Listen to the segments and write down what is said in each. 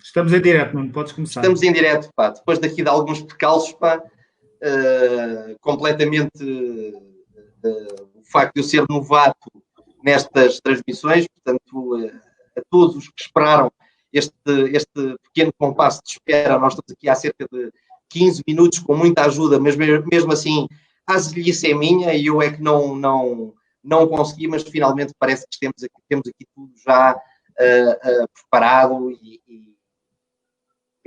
Estamos em direto, Nuno, podes começar. Estamos em direto, pá. Depois daqui de alguns percalços, pá, completamente o facto de eu ser novato nestas transmissões, portanto, a todos os que esperaram este pequeno compasso de espera, nós estamos aqui há cerca de 15 minutos com muita ajuda, mas mesmo assim a azelice é minha e eu é que não consegui, mas finalmente parece que temos aqui tudo já preparado e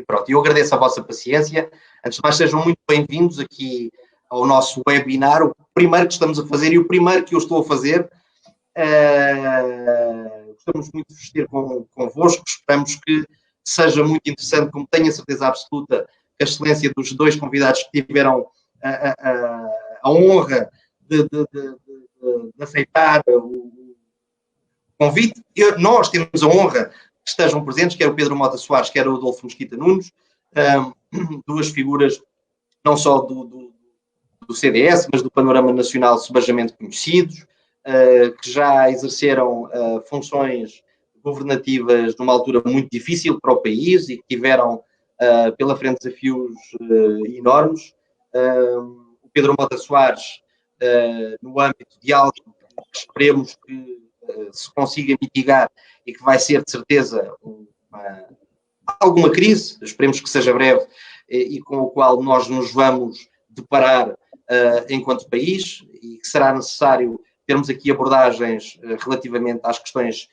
pronto. Eu agradeço a vossa paciência. Antes de mais, sejam muito bem-vindos aqui ao nosso webinar, o primeiro que estamos a fazer e o primeiro que eu estou a fazer. Gostamos muito de vos ter convosco, esperamos que seja muito interessante, como tenho a certeza absoluta que a excelência dos dois convidados que tiveram a honra de aceitar o convite. Nós temos a honra que estejam presentes, quer o Pedro Mota Soares, quer o Adolfo Mesquita Nunes, duas figuras não só do CDS, mas do panorama nacional subejamente conhecidos, que já exerceram funções governativas numa altura muito difícil para o país e que tiveram pela frente desafios enormes. O Pedro Mota Soares, no âmbito de algo que esperemos que se consiga mitigar e que vai ser, de certeza, alguma crise, esperemos que seja breve, e com o qual nós nos vamos deparar enquanto país, e que será necessário termos aqui abordagens relativamente às questões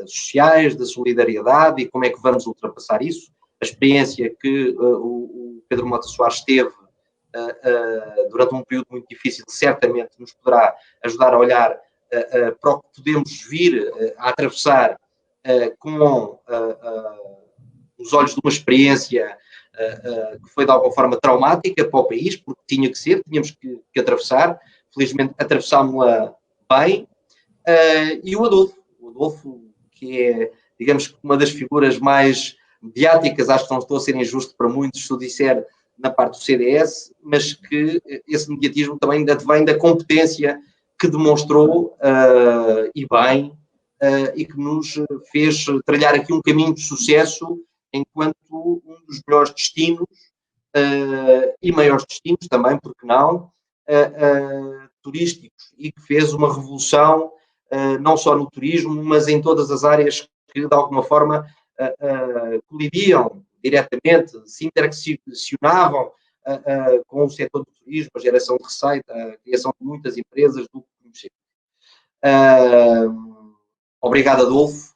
sociais, da solidariedade e como é que vamos ultrapassar isso. A experiência que o Pedro Mota Soares teve durante um período muito difícil certamente nos poderá ajudar a olhar para o que podemos vir a atravessar com os olhos de uma experiência que foi de alguma forma traumática para o país, porque tinha que ser, tínhamos que atravessar. Felizmente atravessámos-la bem. E o Adolfo, que é, digamos, uma das figuras mais mediáticas, acho que não estou a ser injusto para muitos se eu disser na parte do CDS, mas que esse mediatismo também vem da competência que demonstrou, e bem, e que nos fez trilhar aqui um caminho de sucesso enquanto um dos melhores destinos, e maiores destinos também, porque não, turísticos, e que fez uma revolução não só no turismo, mas em todas as áreas que de alguma forma colidiam diretamente, se interseccionavam com o setor do turismo, a geração de receita, a criação de muitas empresas do que conhecemos. Obrigado, Adolfo,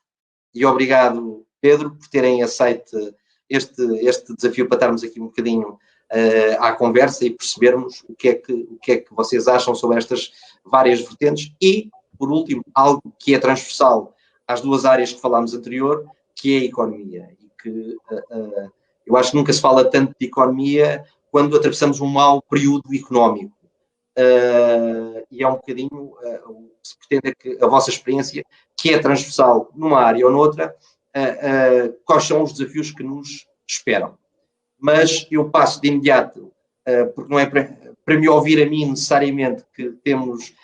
e obrigado, Pedro, por terem aceito este desafio para estarmos aqui um bocadinho à conversa e percebermos o que é que vocês acham sobre estas várias vertentes e, por último, algo que é transversal às duas áreas que falámos anterior, que é a economia. E que eu acho que nunca se fala tanto de economia quando atravessamos um mau período económico. E é um bocadinho o que se pretende é que a vossa experiência, que é transversal numa área ou noutra, quais são os desafios que nos esperam. Mas eu passo de imediato, porque não é para me ouvir a mim necessariamente que temos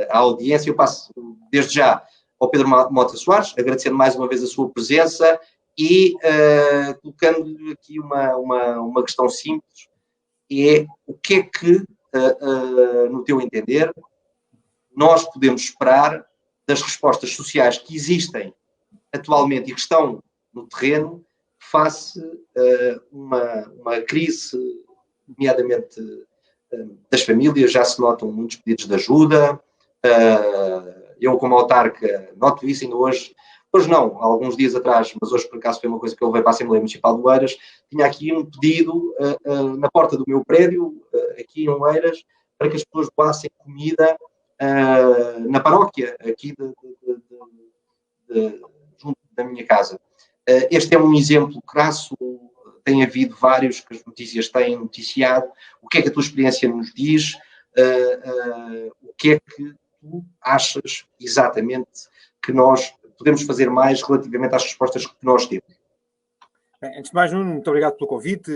a audiência, eu passo desde já ao Pedro Mota Soares, agradecendo mais uma vez a sua presença e colocando-lhe aqui uma questão simples, que é o que é que, no teu entender, nós podemos esperar das respostas sociais que existem atualmente e que estão no terreno face a uma crise, nomeadamente das famílias. Já se notam muitos pedidos de ajuda. Eu, como autarca, noto isso ainda hoje não, há alguns dias atrás, mas hoje por acaso foi uma coisa que eu levei para a Assembleia Municipal de Oeiras. Tinha aqui um pedido na porta do meu prédio, aqui em Oeiras, para que as pessoas doassem comida na paróquia, aqui junto da minha casa. Este é um exemplo crasso, tem havido vários que as notícias têm noticiado. O que é que a tua experiência nos diz? O que é que tu achas exatamente que nós podemos fazer mais relativamente às respostas que nós temos? Bem, antes de mais, Nuno, muito obrigado pelo convite.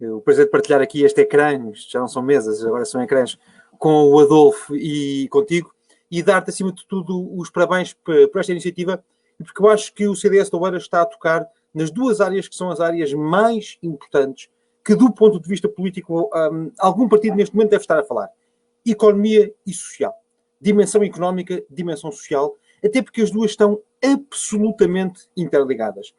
O prazer de partilhar aqui este ecrã, já não são mesas, agora são ecrãs, com o Adolfo e contigo, e dar-te, acima de tudo, os parabéns por esta iniciativa, porque eu acho que o CDS de Oeiras está a tocar nas duas áreas que são as áreas mais importantes que, do ponto de vista político, algum partido neste momento deve estar a falar. Economia e social. Dimensão económica, dimensão social, até porque as duas estão absolutamente interligadas.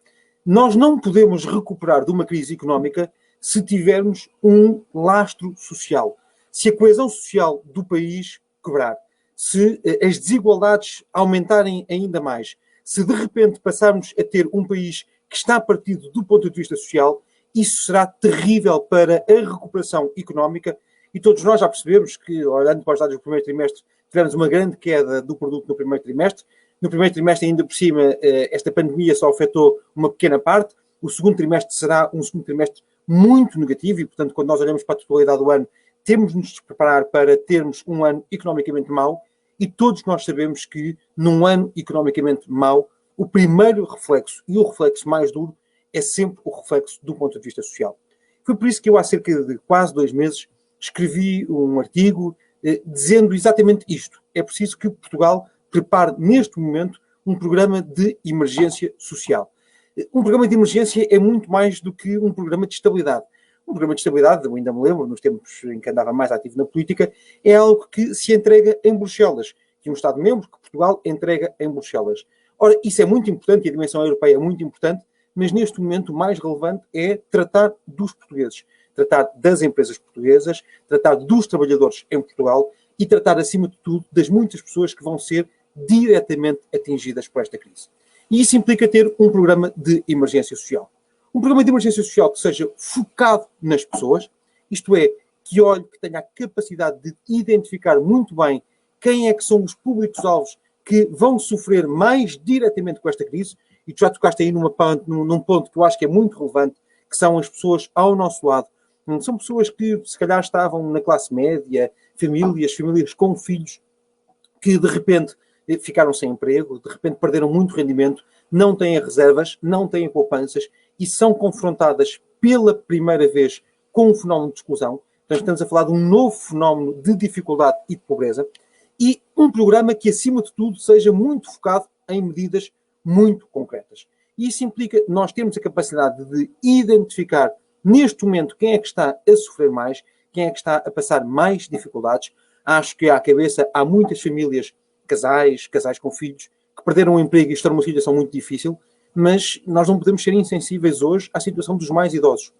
Nós não podemos recuperar de uma crise económica se tivermos um lastro social. Se a coesão social do país quebrar, se as desigualdades aumentarem ainda mais, se de repente passarmos a ter um país que está partido do ponto de vista social, isso será terrível para a recuperação económica e todos nós já percebemos que, olhando para os dados do primeiro trimestre, tivemos uma grande queda do produto no primeiro trimestre. No primeiro trimestre, ainda por cima, esta pandemia só afetou uma pequena parte. O segundo trimestre será um segundo trimestre muito negativo e, portanto, quando nós olhamos para a totalidade do ano, temos de nos preparar para termos um ano economicamente mau e todos nós sabemos que, num ano economicamente mau, o primeiro reflexo e o reflexo mais duro é sempre o reflexo do ponto de vista social. Foi por isso que eu, há cerca de quase 2 meses, escrevi um artigo dizendo exatamente isto. É preciso que Portugal prepare, neste momento, um programa de emergência social. Um programa de emergência é muito mais do que um programa de estabilidade. Um programa de estabilidade, eu ainda me lembro, nos tempos em que andava mais ativo na política, é algo que se entrega em Bruxelas, que um Estado-membro, que Portugal entrega em Bruxelas. Ora, isso é muito importante e a dimensão europeia é muito importante, mas neste momento o mais relevante é tratar dos portugueses, tratar das empresas portuguesas, tratar dos trabalhadores em Portugal e tratar, acima de tudo, das muitas pessoas que vão ser diretamente atingidas por esta crise. E isso implica ter um programa de emergência social. Um programa de emergência social que seja focado nas pessoas, isto é, que olhe, que tenha a capacidade de identificar muito bem quem é que são os públicos-alvos que vão sofrer mais diretamente com esta crise, e tu já tocaste aí num ponto que eu acho que é muito relevante, que são as pessoas ao nosso lado. São pessoas que, se calhar, estavam na classe média, famílias com filhos, que de repente ficaram sem emprego, de repente perderam muito rendimento, não têm reservas, não têm poupanças e são confrontadas pela primeira vez com um fenómeno de exclusão. Então estamos a falar de um novo fenómeno de dificuldade e de pobreza e um programa que, acima de tudo, seja muito focado em medidas muito concretas. E isso implica nós termos a capacidade de identificar neste momento quem é que está a sofrer mais, quem é que está a passar mais dificuldades. Acho que à cabeça há muitas famílias, casais com filhos, que perderam o emprego e estão numa situação muito difícil, mas nós não podemos ser insensíveis hoje à situação dos mais idosos.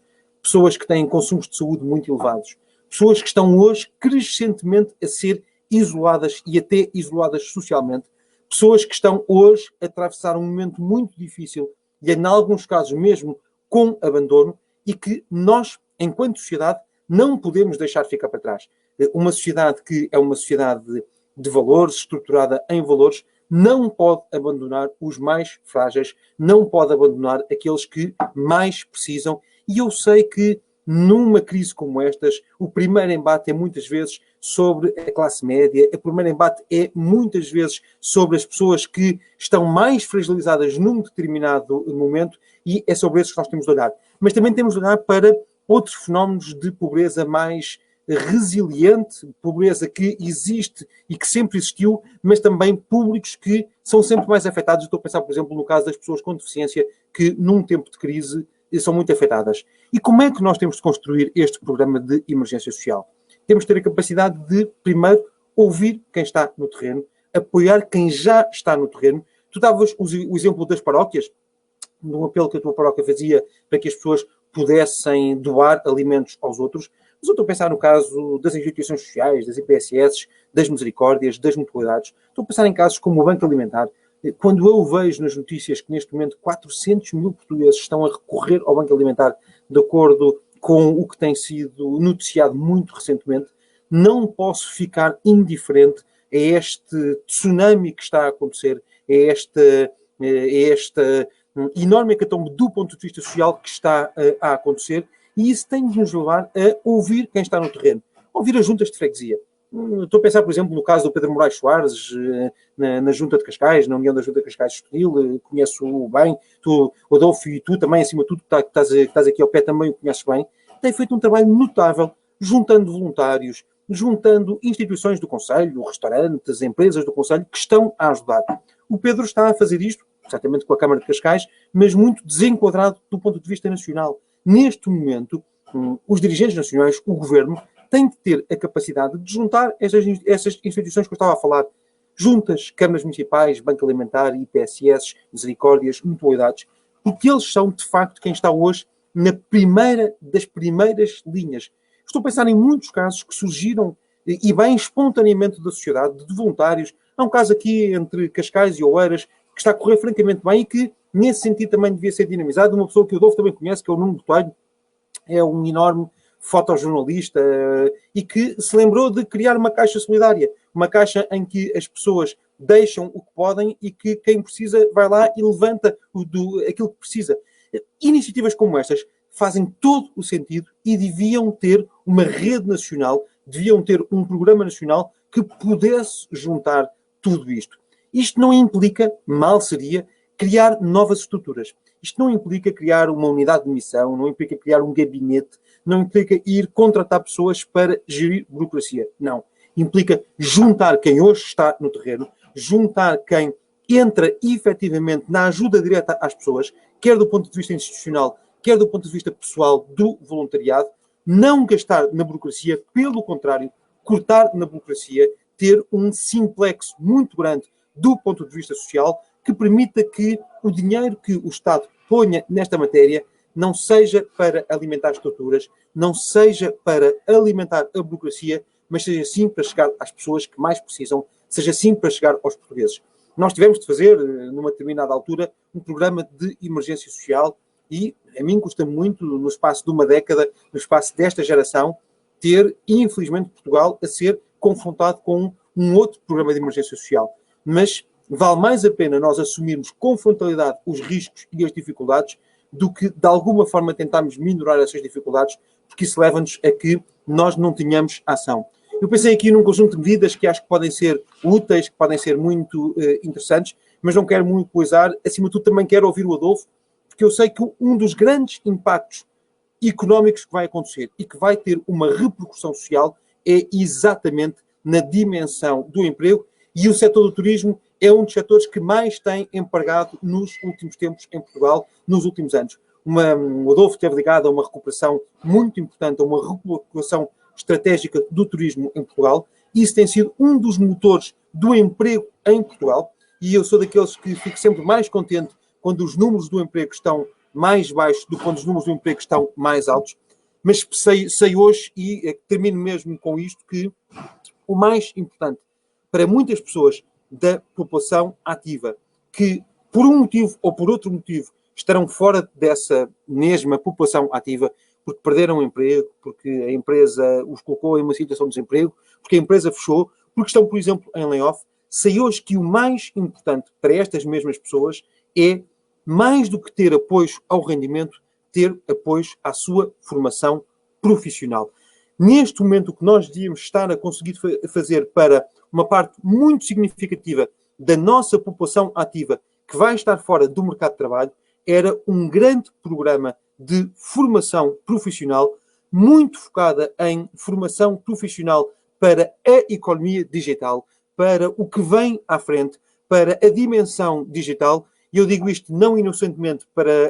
Pessoas que têm consumos de saúde muito elevados. Pessoas que estão hoje crescentemente a ser isoladas e até isoladas socialmente. Pessoas que estão hoje a atravessar um momento muito difícil e, em alguns casos mesmo, com abandono e que nós, enquanto sociedade, não podemos deixar ficar para trás. Uma sociedade que é uma sociedade de valores, estruturada em valores, não pode abandonar os mais frágeis, não pode abandonar aqueles que mais precisam. E eu sei que numa crise como estas, o primeiro embate é muitas vezes sobre a classe média, o primeiro embate é muitas vezes sobre as pessoas que estão mais fragilizadas num determinado momento e é sobre esses que nós temos de olhar. Mas também temos de olhar para outros fenómenos de pobreza mais resiliente, pobreza que existe e que sempre existiu, mas também públicos que são sempre mais afetados. Estou a pensar, por exemplo, no caso das pessoas com deficiência que, num tempo de crise, são muito afetadas. E como é que nós temos de construir este programa de emergência social? Temos de ter a capacidade de, primeiro, ouvir quem está no terreno, apoiar quem já está no terreno. Tu davas o exemplo das paróquias, num apelo que a tua paróquia fazia para que as pessoas pudessem doar alimentos aos outros. Mas eu estou a pensar no caso das instituições sociais, das IPSS, das misericórdias, das mutualidades. Estou a pensar em casos como o Banco Alimentar. Quando eu vejo nas notícias que neste momento 400 mil portugueses estão a recorrer ao Banco Alimentar de acordo com o que tem sido noticiado muito recentemente, não posso ficar indiferente a este tsunami que está a acontecer, a esta enorme hecatombe do ponto de vista social que está a acontecer, e isso tem de nos levar a ouvir quem está no terreno, ouvir as juntas de freguesia. Estou a pensar, por exemplo, no caso do Pedro Moraes Soares, na Junta de Cascais, na União da Junta de Cascais de Estoril, conheço-o bem, tu, Adolfo, e tu também, acima de tudo, que estás aqui ao pé, também o conheces bem, tem feito um trabalho notável, juntando voluntários, juntando instituições do Conselho, restaurantes, empresas do Conselho, que estão a ajudar. O Pedro está a fazer isto certamente com a Câmara de Cascais, mas muito desenquadrado do ponto de vista nacional. Neste momento, os dirigentes nacionais, o governo, têm de ter a capacidade de juntar essas instituições que eu estava a falar, juntas, câmaras municipais, Banco Alimentar, IPSS, Misericórdias, mutualidades, porque eles são, de facto, quem está hoje na primeira das primeiras linhas. Estou a pensar em muitos casos que surgiram, e bem espontaneamente da sociedade, de voluntários. Há um caso aqui entre Cascais e Oeiras que está a correr francamente bem e que, nesse sentido, também devia ser dinamizado. Uma pessoa que o Adolfo também conhece, que é o Nuno Botelho, é um enorme fotojornalista e que se lembrou de criar uma caixa solidária, uma caixa em que as pessoas deixam o que podem e que quem precisa vai lá e levanta aquilo que precisa. Iniciativas como estas fazem todo o sentido e deviam ter uma rede nacional, deviam ter um programa nacional que pudesse juntar tudo isto. Isto não implica, mal seria, criar novas estruturas. Isto não implica criar uma unidade de missão, não implica criar um gabinete, não implica ir contratar pessoas para gerir burocracia. Não. Implica juntar quem hoje está no terreno, juntar quem entra efetivamente na ajuda direta às pessoas, quer do ponto de vista institucional, quer do ponto de vista pessoal do voluntariado, não gastar na burocracia, pelo contrário, cortar na burocracia, ter um simplex muito grande do ponto de vista social, que permita que o dinheiro que o Estado ponha nesta matéria não seja para alimentar estruturas, não seja para alimentar a burocracia, mas seja sim para chegar às pessoas que mais precisam, seja sim para chegar aos portugueses. Nós tivemos de fazer, numa determinada altura, um programa de emergência social e a mim custa muito, no espaço de uma década, no espaço desta geração, ter, infelizmente, Portugal a ser confrontado com um outro programa de emergência social. Mas vale mais a pena nós assumirmos com frontalidade os riscos e as dificuldades do que, de alguma forma, tentarmos minorar essas dificuldades, porque isso leva-nos a que nós não tenhamos ação. Eu pensei aqui num conjunto de medidas que acho que podem ser úteis, que podem ser muito interessantes, mas não quero muito coisar. Acima de tudo, também quero ouvir o Adolfo, porque eu sei que um dos grandes impactos económicos que vai acontecer e que vai ter uma repercussão social é exatamente na dimensão do emprego, e o setor do turismo é um dos setores que mais tem empregado nos últimos tempos em Portugal, nos últimos anos. O Adolfo esteve ligado a uma recuperação muito importante, a uma recuperação estratégica do turismo em Portugal. Isso tem sido um dos motores do emprego em Portugal, e eu sou daqueles que fico sempre mais contente quando os números do emprego estão mais baixos do que quando os números do emprego estão mais altos. Mas sei hoje, e termino mesmo com isto, que o mais importante para muitas pessoas da população ativa, que por um motivo ou por outro motivo estarão fora dessa mesma população ativa, porque perderam o emprego, porque a empresa os colocou em uma situação de desemprego, porque a empresa fechou, porque estão, por exemplo, em layoff, sei hoje que o mais importante para estas mesmas pessoas é, mais do que ter apoio ao rendimento, ter apoio à sua formação profissional. Neste momento, o que nós devíamos estar a conseguir fazer para uma parte muito significativa da nossa população ativa que vai estar fora do mercado de trabalho era um grande programa de formação profissional, muito focada em formação profissional para a economia digital, para o que vem à frente, para a dimensão digital. E eu digo isto não inocentemente,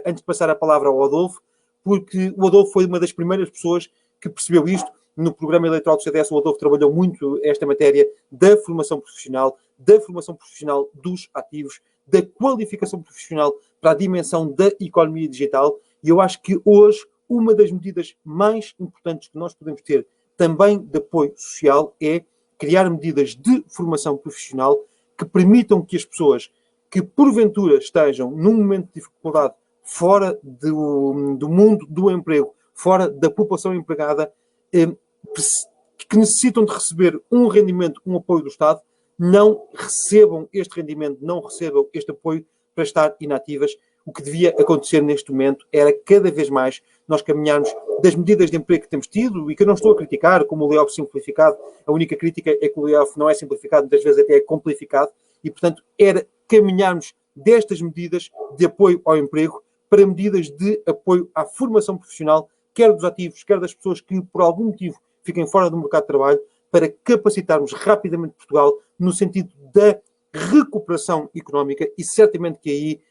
antes de passar a palavra ao Adolfo, porque o Adolfo foi uma das primeiras pessoas que percebeu isto. No programa eleitoral do CDS, o Adolfo trabalhou muito esta matéria da formação profissional dos ativos, da qualificação profissional para a dimensão da economia digital. E eu acho que hoje uma das medidas mais importantes que nós podemos ter também de apoio social é criar medidas de formação profissional que permitam que as pessoas que porventura estejam num momento de dificuldade fora do mundo do emprego, fora da população empregada, que necessitam de receber um rendimento, um apoio do Estado, não recebam este rendimento, não recebam este apoio para estar inativas. O que devia acontecer neste momento era cada vez mais nós caminharmos das medidas de emprego que temos tido, e que eu não estou a criticar, como o layoff simplificado. A única crítica é que o layoff não é simplificado, muitas vezes até é complicado, e portanto era caminharmos destas medidas de apoio ao emprego para medidas de apoio à formação profissional, quer dos ativos, quer das pessoas que por algum motivo fiquem fora do mercado de trabalho, para capacitarmos rapidamente Portugal no sentido da recuperação económica, e certamente que aí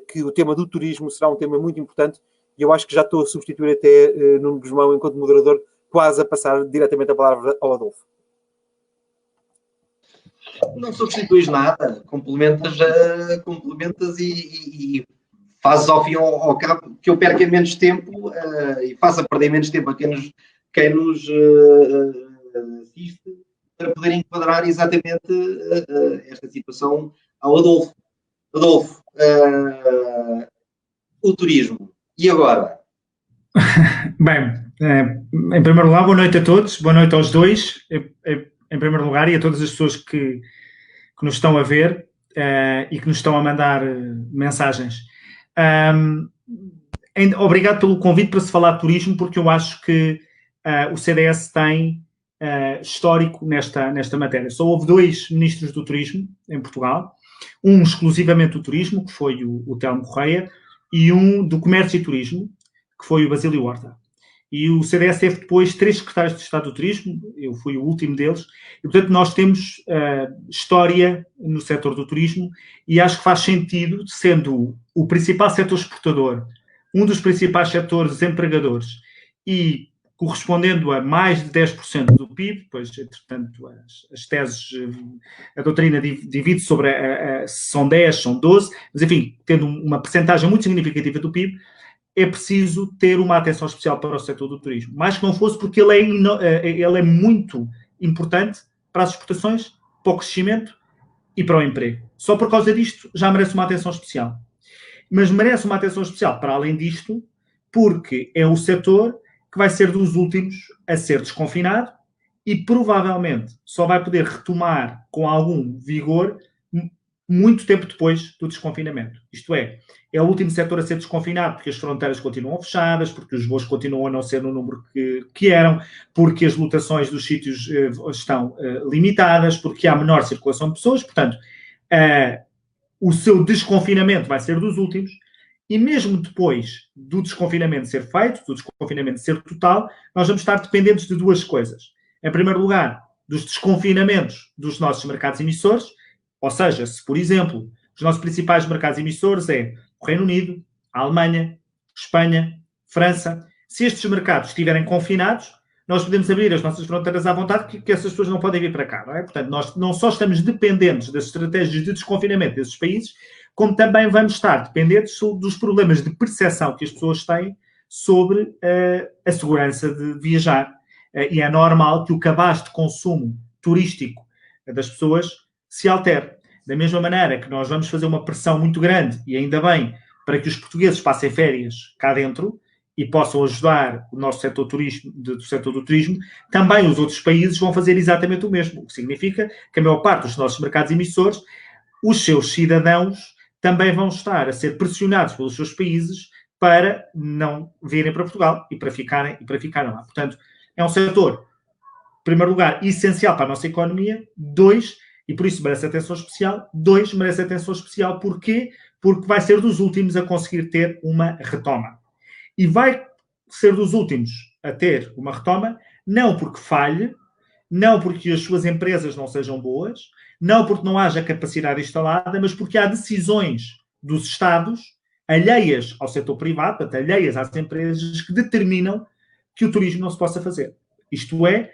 que o tema do turismo será um tema muito importante, e eu acho que já estou a substituir até Nuno Guzmão enquanto moderador, quase a passar diretamente a palavra ao Adolfo. Não substituis nada, complementas e fazes ao fim e ao cabo que eu perca menos tempo e faça perder menos tempo a quem nos assiste, para poder enquadrar exatamente esta situação ao Adolfo. Adolfo, o turismo. E agora? Bem, em primeiro lugar, boa noite a todos, boa noite aos dois, em primeiro lugar, e a todas as pessoas que nos estão a ver e que nos estão a mandar mensagens. Obrigado pelo convite para se falar de turismo, porque eu acho que o CDS tem histórico nesta matéria. Só houve 2 ministros do turismo em Portugal, um exclusivamente do turismo, que foi o Telmo Correia, e um do comércio e turismo, que foi o Basílio Horta. E o CDS teve depois 3 secretários de Estado do Turismo, eu fui o último deles, e portanto nós temos história no setor do turismo, e acho que faz sentido, sendo o principal setor exportador, um dos principais setores empregadores, e correspondendo a mais de 10% do PIB, pois, entretanto, as teses, a doutrina divide sobre se são 10, são 12, mas enfim, tendo uma percentagem muito significativa do PIB, é preciso ter uma atenção especial para o setor do turismo. Mais que não fosse porque ele é muito importante para as exportações, para o crescimento e para o emprego. Só por causa disto já merece uma atenção especial. Mas merece uma atenção especial para além disto, porque é o setor que vai ser dos últimos a ser desconfinado e provavelmente só vai poder retomar com algum vigor muito tempo depois do desconfinamento. Isto é o último setor a ser desconfinado porque as fronteiras continuam fechadas, porque os voos continuam a não ser no número que eram, porque as lotações dos sítios estão limitadas, porque há menor circulação de pessoas. Portanto, o seu desconfinamento vai ser dos últimos, e mesmo depois do desconfinamento ser feito, do desconfinamento ser total, nós vamos estar dependentes de 2 coisas. Em primeiro lugar, dos desconfinamentos dos nossos mercados emissores, ou seja, se, por exemplo, os nossos principais mercados emissores é o Reino Unido, a Alemanha, Espanha, França, se estes mercados estiverem confinados, nós podemos abrir as nossas fronteiras à vontade, que essas pessoas não podem vir para cá, não é? Portanto, nós não só estamos dependentes das estratégias de desconfinamento desses países, como também vamos estar dependentes dos problemas de percepção que as pessoas têm sobre a segurança de viajar. E é normal que o cabaz de consumo turístico das pessoas se altere. Da mesma maneira que nós vamos fazer uma pressão muito grande, e ainda bem, para que os portugueses passem férias cá dentro e possam ajudar o nosso setor do turismo, também os outros países vão fazer exatamente o mesmo. O que significa que a maior parte dos nossos mercados emissores, os seus cidadãos, também vão estar a ser pressionados pelos seus países para não virem para Portugal e para ficarem lá. Portanto, é um setor, em primeiro lugar, essencial para a nossa economia. 2, e por isso merece atenção especial. 2, merece atenção especial porquê? Porque vai ser dos últimos a conseguir ter uma retoma. E vai ser dos últimos a ter uma retoma, não porque falhe, não porque as suas empresas não sejam boas, não porque não haja capacidade instalada, mas porque há decisões dos Estados alheias ao setor privado, portanto, alheias às empresas, que determinam que o turismo não se possa fazer. Isto é,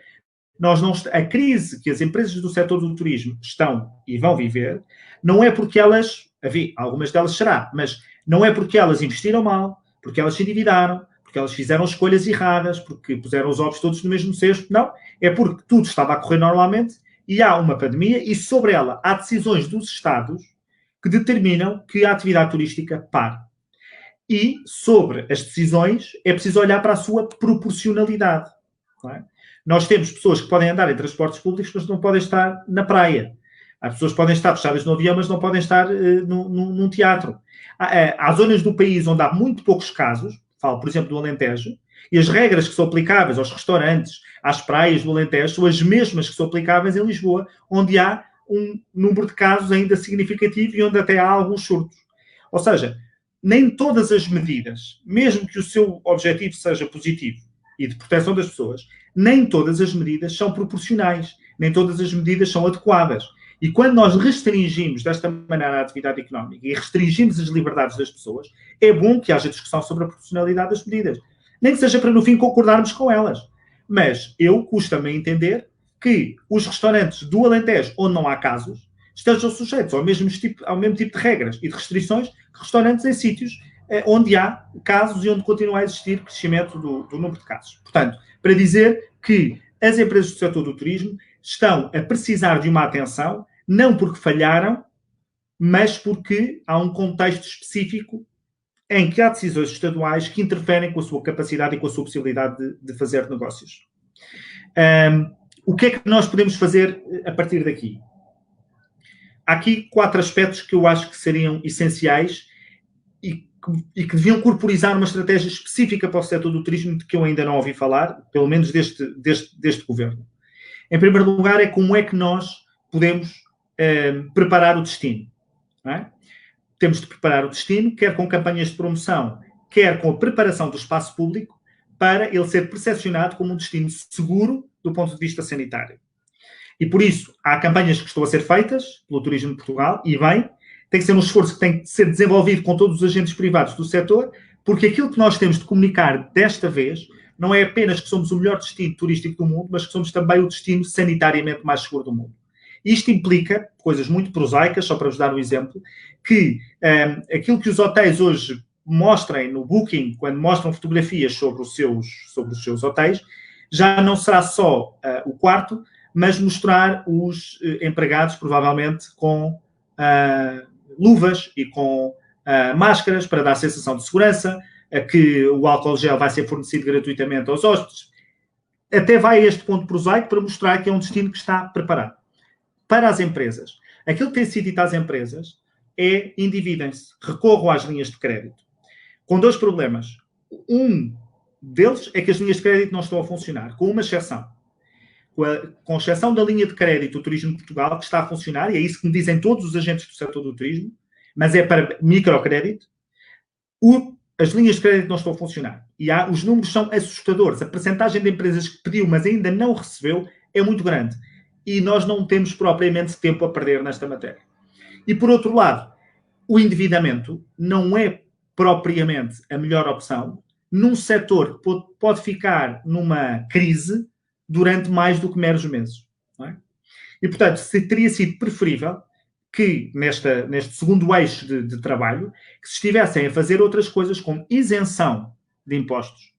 a crise que as empresas do setor do turismo estão e vão viver, não é porque elas, algumas delas será, mas não é porque elas investiram mal, porque elas se endividaram, porque elas fizeram escolhas erradas, porque puseram os ovos todos no mesmo cesto. Não, é porque tudo estava a correr normalmente e há uma pandemia e sobre ela há decisões dos Estados que determinam que a atividade turística pare. E sobre as decisões é preciso olhar para a sua proporcionalidade. Não é? Nós temos pessoas que podem andar em transportes públicos, mas não podem estar na praia. As pessoas podem estar fechadas no avião, mas não podem estar num teatro. Há zonas do país onde há muito poucos casos, falo, por exemplo, do Alentejo, e as regras que são aplicáveis aos restaurantes, às praias do Alentejo, são as mesmas que são aplicáveis em Lisboa, onde há um número de casos ainda significativo e onde até há alguns surtos. Ou seja, nem todas as medidas, mesmo que o seu objetivo seja positivo e de proteção das pessoas, nem todas as medidas são proporcionais, nem todas as medidas são adequadas. E quando nós restringimos desta maneira a atividade económica e restringimos as liberdades das pessoas, é bom que haja discussão sobre a proporcionalidade das medidas. Nem que seja para, no fim, concordarmos com elas. Mas custa-me entender que os restaurantes do Alentejo, onde não há casos, estejam sujeitos ao mesmo tipo de regras e de restrições que restaurantes em sítios onde há casos e onde continua a existir crescimento do número de casos. Portanto, para dizer que as empresas do setor do turismo estão a precisar de uma atenção, não porque falharam, mas porque há um contexto específico em que há decisões estaduais que interferem com a sua capacidade e com a sua possibilidade de fazer negócios. O que é que nós podemos fazer a partir daqui? Há aqui 4 aspectos que eu acho que seriam essenciais e que deviam corporizar uma estratégia específica para o setor do turismo de que eu ainda não ouvi falar, pelo menos deste governo. Em primeiro lugar, é como é que nós podemos preparar o destino. Não é? Temos de preparar o destino, quer com campanhas de promoção, quer com a preparação do espaço público, para ele ser percepcionado como um destino seguro do ponto de vista sanitário. E por isso, há campanhas que estão a ser feitas pelo Turismo de Portugal, e bem, tem que ser um esforço que tem que ser desenvolvido com todos os agentes privados do setor, porque aquilo que nós temos de comunicar desta vez não é apenas que somos o melhor destino turístico do mundo, mas que somos também o destino sanitariamente mais seguro do mundo. Isto implica coisas muito prosaicas, só para vos dar um exemplo, que aquilo que os hotéis hoje mostrem no Booking, quando mostram fotografias sobre os seus hotéis, já não será só o quarto, mas mostrar os empregados, provavelmente, com luvas e com máscaras para dar sensação de segurança, que o álcool gel vai ser fornecido gratuitamente aos hóspedes. Até vai a este ponto prosaico para mostrar que é um destino que está preparado. Para as empresas, aquilo que tem sido dito às empresas é endividem-se, recorram às linhas de crédito. Com 2 problemas. Um deles é que as linhas de crédito não estão a funcionar, com uma exceção. Com exceção da linha de crédito do Turismo de Portugal, que está a funcionar, e é isso que me dizem todos os agentes do setor do turismo, mas é para microcrédito, as linhas de crédito não estão a funcionar. E os números são assustadores. A percentagem de empresas que pediu, mas ainda não recebeu, é muito grande. E nós não temos propriamente tempo a perder nesta matéria. E, por outro lado, o endividamento não é propriamente a melhor opção num setor que pode ficar numa crise durante mais do que meros meses. Não é? E, portanto, teria sido preferível que, neste segundo eixo de trabalho, que se estivessem a fazer outras coisas como isenção de impostos,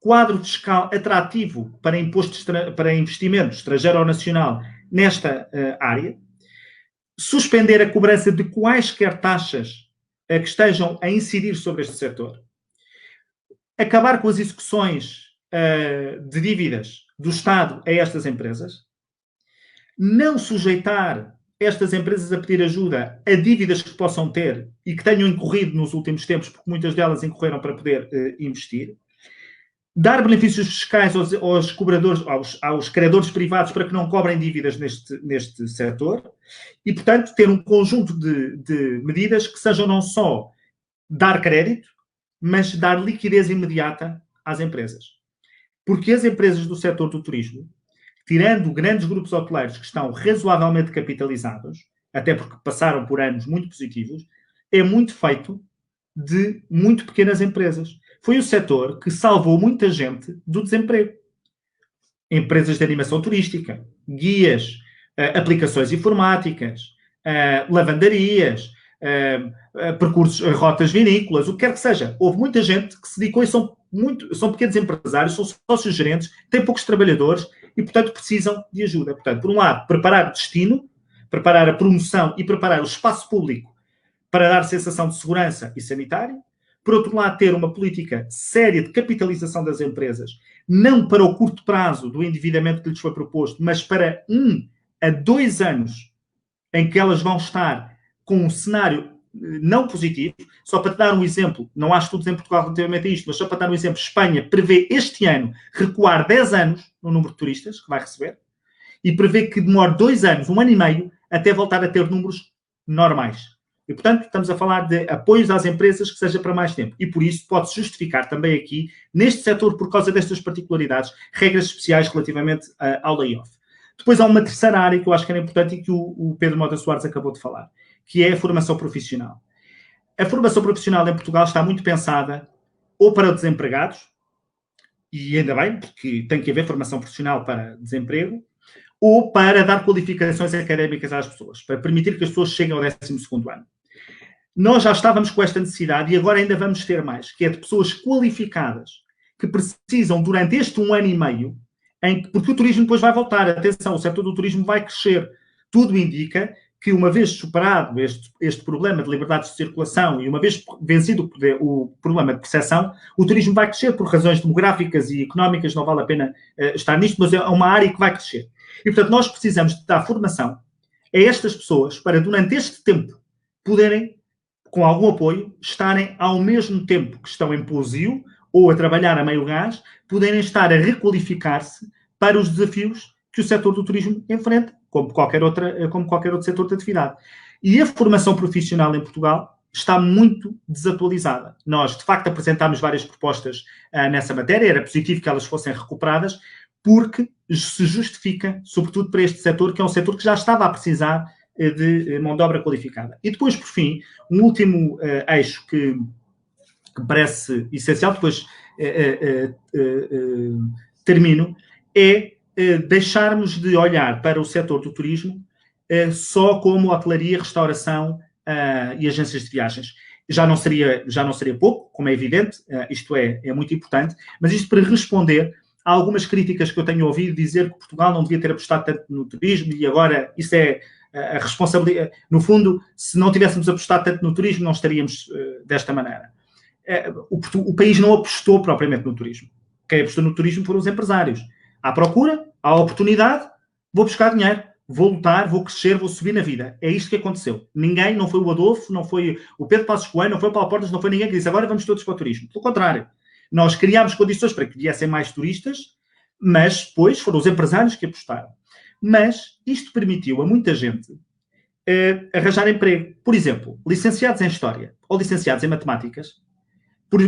quadro fiscal atrativo para investimento estrangeiro ou nacional nesta área, suspender a cobrança de quaisquer taxas que estejam a incidir sobre este setor, acabar com as execuções de dívidas do Estado a estas empresas, não sujeitar estas empresas a pedir ajuda a dívidas que possam ter e que tenham incorrido nos últimos tempos, porque muitas delas incorreram para poder investir, dar benefícios fiscais aos cobradores, aos credores privados para que não cobrem dívidas neste setor e, portanto, ter um conjunto de medidas que sejam não só dar crédito, mas dar liquidez imediata às empresas. Porque as empresas do setor do turismo, tirando grandes grupos hoteleiros que estão razoavelmente capitalizados, até porque passaram por anos muito positivos, é muito feito de muito pequenas empresas. Foi o setor que salvou muita gente do desemprego. Empresas de animação turística, guias, aplicações informáticas, lavandarias, percursos, rotas vinícolas, o que quer que seja. Houve muita gente que se dedicou e são pequenos empresários, são sócios gerentes, têm poucos trabalhadores e, portanto, precisam de ajuda. Portanto, por um lado, preparar o destino, preparar a promoção e preparar o espaço público para dar sensação de segurança e sanitário. Por outro lado, ter uma política séria de capitalização das empresas, não para o curto prazo do endividamento que lhes foi proposto, mas para 1 a 2 anos em que elas vão estar com um cenário não positivo. Só para te dar um exemplo, não há estudos em Portugal relativamente a isto, mas só para te dar um exemplo, Espanha prevê este ano recuar 10 anos no número de turistas que vai receber e prevê que demore 2 anos, 1 ano e meio, até voltar a ter números normais. E, portanto, estamos a falar de apoios às empresas que seja para mais tempo. E, por isso, pode-se justificar também aqui, neste setor, por causa destas particularidades, regras especiais relativamente ao layoff. Depois há uma terceira área que eu acho que era importante e que o Pedro Mota Soares acabou de falar, que é a formação profissional. A formação profissional em Portugal está muito pensada ou para desempregados, e ainda bem, porque tem que haver formação profissional para desemprego, ou para dar qualificações académicas às pessoas, para permitir que as pessoas cheguem ao 12º ano. Nós já estávamos com esta necessidade e agora ainda vamos ter mais, que é de pessoas qualificadas que precisam durante este 1 ano e meio, porque o turismo depois vai voltar. Atenção, o setor do turismo vai crescer. Tudo indica que uma vez superado este problema de liberdade de circulação e uma vez vencido o problema de percepção, o turismo vai crescer por razões demográficas e económicas, não vale a pena estar nisto, mas é uma área que vai crescer. E, portanto, nós precisamos de dar formação a estas pessoas para, durante este tempo, poderem, com algum apoio, estarem ao mesmo tempo que estão em pousio ou a trabalhar a meio gás, poderem estar a requalificar-se para os desafios que o setor do turismo enfrenta, como qualquer outro setor de atividade. E a formação profissional em Portugal está muito desatualizada. Nós, de facto, apresentámos várias propostas nessa matéria, era positivo que elas fossem recuperadas, porque se justifica, sobretudo para este setor, que é um setor que já estava a precisar de mão de obra qualificada. E depois, por fim, um último eixo que parece essencial, depois termino, é deixarmos de olhar para o setor do turismo só como hotelaria, restauração e agências de viagens. Já não seria pouco, como é evidente, isto é muito importante, mas isto para responder a algumas críticas que eu tenho ouvido dizer que Portugal não devia ter apostado tanto no turismo e agora isso é a responsabilidade. No fundo, se não tivéssemos apostado tanto no turismo, não estaríamos desta maneira. O país não apostou propriamente no turismo. Quem apostou no turismo foram os empresários. Há procura, há oportunidade, vou buscar dinheiro, vou lutar, vou crescer, vou subir na vida. É isto que aconteceu. Ninguém, não foi o Adolfo, não foi o Pedro Passos Coelho, não foi o Paulo Portas, não foi ninguém que disse agora vamos todos para o turismo. Pelo contrário. Nós criámos condições para que viessem mais turistas, mas depois foram os empresários que apostaram. Mas isto permitiu a muita gente arranjar emprego. Por exemplo, licenciados em História ou licenciados em Matemáticas,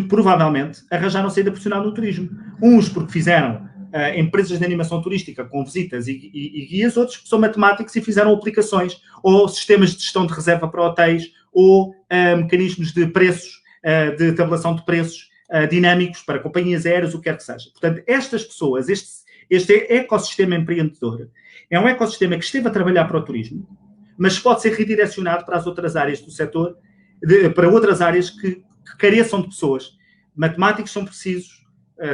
provavelmente arranjaram saída profissional no turismo. Uns porque fizeram empresas de animação turística com visitas e guias, outros que são matemáticos e fizeram aplicações ou sistemas de gestão de reserva para hotéis ou mecanismos de preços, de tabulação de preços dinâmicos para companhias aéreas, o que quer que seja. Portanto, estas pessoas, este ecossistema empreendedor, é um ecossistema que esteve a trabalhar para o turismo, mas pode ser redirecionado para as outras áreas do setor, para outras áreas que careçam de pessoas. Matemáticos são precisos,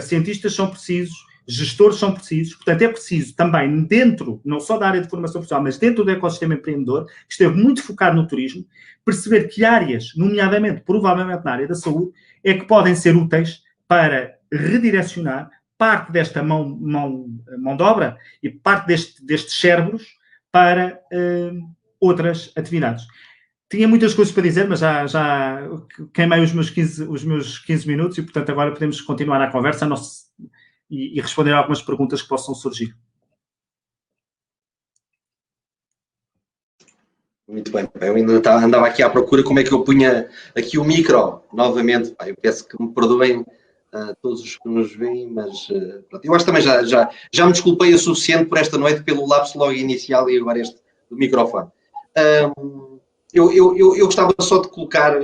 cientistas são precisos, gestores são precisos. Portanto, é preciso também dentro, não só da área de formação profissional, mas dentro do ecossistema empreendedor, que esteve muito focado no turismo, perceber que áreas, nomeadamente, provavelmente na área da saúde, é que podem ser úteis para redirecionar parte desta mão de obra e parte destes cérebros para outras atividades. Tinha muitas coisas para dizer, mas já queimei os meus 15 minutos e, portanto, agora podemos continuar a conversa e responder a algumas perguntas que possam surgir. Muito bem. Eu ainda andava aqui à procura como é que eu punha aqui o micro novamente. Eu peço que me perdoem todos os que nos veem, mas pronto. Eu acho que também já me desculpei o suficiente por esta noite pelo lapso logo inicial e agora este do microfone. Eu gostava só de colocar,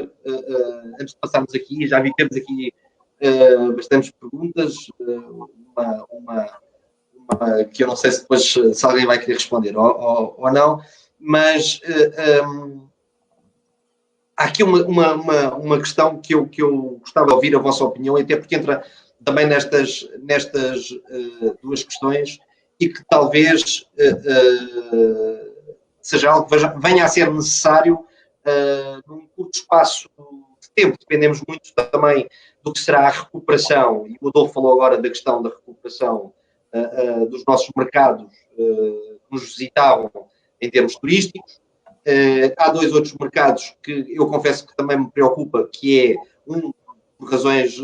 antes de passarmos aqui, já vi que temos aqui bastantes perguntas, uma que eu não sei se depois se alguém vai querer responder ou não, mas há aqui uma questão que eu gostava de ouvir a vossa opinião, até porque entra também nestas duas questões e que talvez seja algo que venha a ser necessário num curto espaço de tempo. Dependemos muito também do que será a recuperação, e o Adolfo falou agora da questão da recuperação dos nossos mercados que nos visitavam em termos turísticos. Há dois outros mercados que eu confesso que também me preocupa, que é um por razões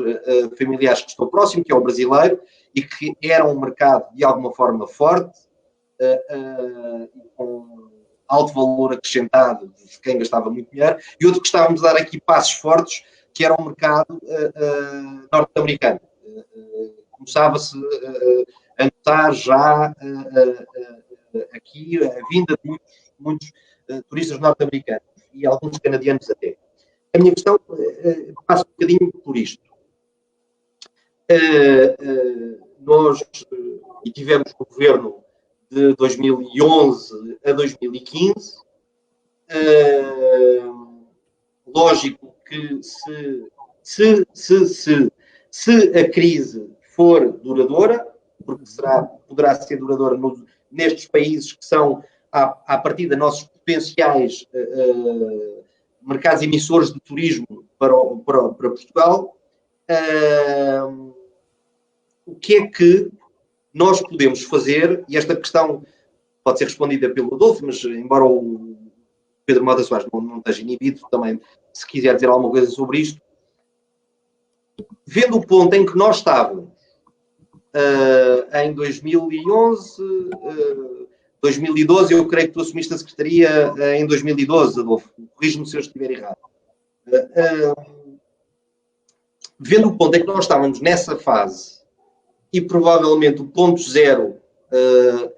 familiares que estou próximo, que é o brasileiro, e que era um mercado de alguma forma forte, com alto valor acrescentado de quem gastava muito dinheiro, e outro que estávamos a dar aqui passos fortes, que era um mercado norte-americano. Começava-se a notar já aqui a vinda de muitos turistas norte-americanos e alguns canadianos até. A minha questão passa um bocadinho por isto. Nós tivemos no governo de 2011 a 2015. Lógico que se a crise for duradoura, porque poderá ser duradoura nestes países que são, à partida, nossos potenciais mercados emissores de turismo para Portugal, o que é que nós podemos fazer? E esta questão pode ser respondida pelo Adolfo, mas embora o Pedro Mota Soares não esteja inibido, também, se quiser dizer alguma coisa sobre isto, vendo o ponto em que nós estávamos em 2011, 2012, eu creio que tu assumiste a secretaria em 2012, Adolfo, corrijo-me se eu estiver errado. Vendo o ponto em que nós estávamos nessa fase e provavelmente o ponto zero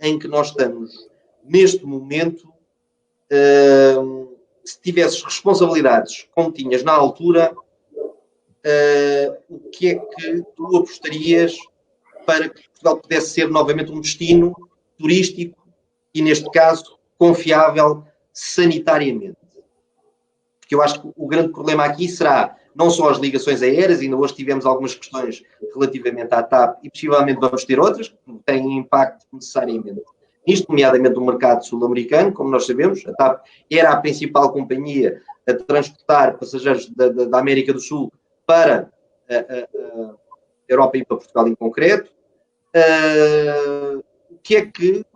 em que nós estamos neste momento, se tivesses responsabilidades como tinhas na altura, o que é que tu apostarias para que Portugal pudesse ser novamente um destino turístico e, neste caso, confiável sanitariamente? Porque eu acho que o grande problema aqui será não só as ligações aéreas, ainda hoje tivemos algumas questões relativamente à TAP e possivelmente vamos ter outras que têm impacto necessariamente nisto, nomeadamente no mercado sul-americano. Como nós sabemos, a TAP era a principal companhia a transportar passageiros da América do Sul para a Europa e para Portugal em concreto. O que é que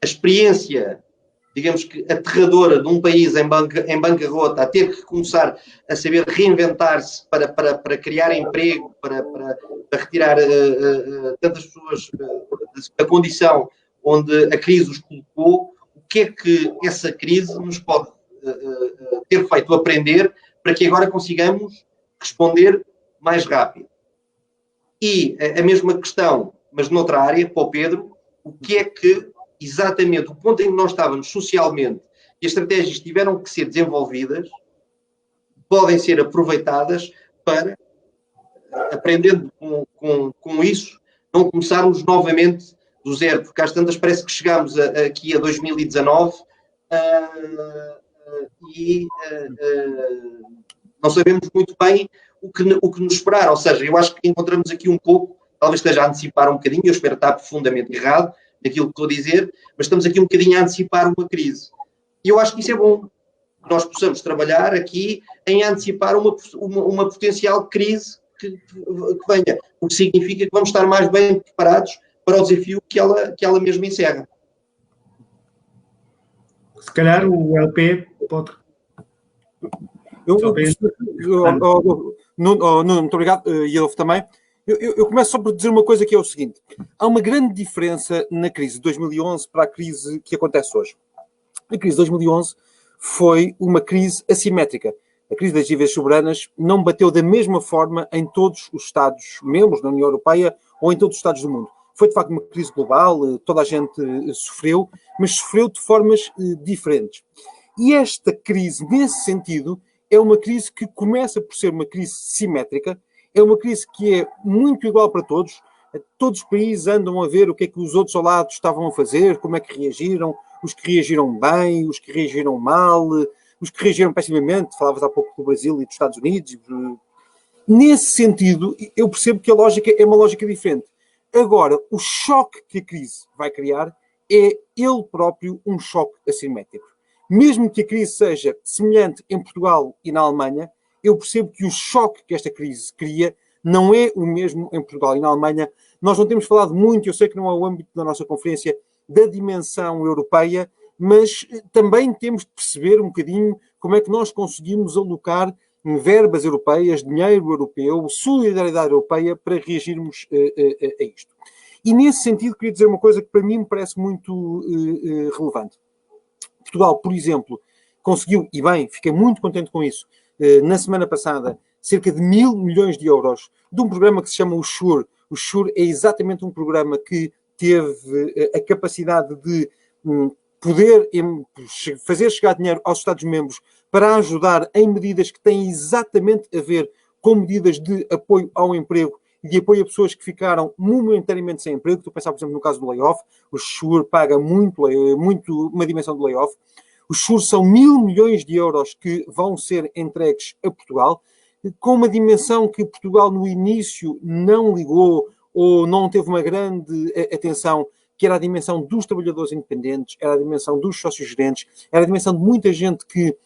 a experiência, digamos que aterradora, de um país em bancarrota, a ter que começar a saber reinventar-se para criar emprego, para retirar tantas pessoas da condição onde a crise os colocou, o que é que essa crise nos pode ter feito aprender para que agora consigamos responder mais rápido? E a mesma questão, mas noutra área, para o Pedro, o que é que exatamente o ponto em que nós estávamos socialmente e as estratégias tiveram que ser desenvolvidas podem ser aproveitadas para, aprendendo com isso, não começarmos novamente do zero, porque às tantas parece que chegámos aqui a 2019 e não sabemos muito bem o que nos esperar. Ou seja, eu acho que encontramos aqui um pouco, talvez esteja a antecipar um bocadinho, eu espero estar profundamente errado naquilo que estou a dizer, mas estamos aqui um bocadinho a antecipar uma crise. E eu acho que isso é bom, que nós possamos trabalhar aqui em antecipar uma potencial crise que venha, o que significa que vamos estar mais bem preparados para o desafio que ela mesma encerra. Se calhar o LP pode... Muito obrigado, e Adolfo também. Eu começo só por dizer uma coisa que é o seguinte. Há uma grande diferença na crise de 2011 para a crise que acontece hoje. A crise de 2011 foi uma crise assimétrica. A crise das dívidas soberanas não bateu da mesma forma em todos os Estados-membros da União Europeia ou em todos os Estados do mundo. Foi, de facto, uma crise global, toda a gente sofreu, mas sofreu de formas diferentes. E esta crise, nesse sentido, é uma crise que começa por ser uma crise simétrica, é uma crise que é muito igual para todos. Todos os países andam a ver o que é que os outros ao lado estavam a fazer, como é que reagiram, os que reagiram bem, os que reagiram mal, os que reagiram pessimamente. Falavas há pouco do Brasil e dos Estados Unidos. Nesse sentido, eu percebo que a lógica é uma lógica diferente. Agora, o choque que a crise vai criar é ele próprio um choque assimétrico. Mesmo que a crise seja semelhante em Portugal e na Alemanha, eu percebo que o choque que esta crise cria não é o mesmo em Portugal e na Alemanha. Nós não temos falado muito, eu sei que não é o âmbito da nossa conferência, da dimensão europeia, mas também temos de perceber um bocadinho como é que nós conseguimos alocar verbas europeias, dinheiro europeu, solidariedade europeia para reagirmos a isto. E nesse sentido queria dizer uma coisa que para mim me parece muito relevante. Portugal, por exemplo, conseguiu, e bem, fiquei muito contente com isso, na semana passada, cerca de 1.000 milhões de euros de um programa que se chama o SURE. O SURE é exatamente um programa que teve a capacidade de poder fazer chegar dinheiro aos Estados-membros para ajudar em medidas que têm exatamente a ver com medidas de apoio ao emprego e de apoio a pessoas que ficaram momentaneamente sem emprego. Estou a pensar, por exemplo, no caso do layoff. O SURE paga muito uma dimensão do layoff. Os SURE são 1.000 milhões de euros que vão ser entregues a Portugal, com uma dimensão que Portugal no início não ligou ou não teve uma grande atenção, que era a dimensão dos trabalhadores independentes, era a dimensão dos sócios-gerentes, era a dimensão de muita gente que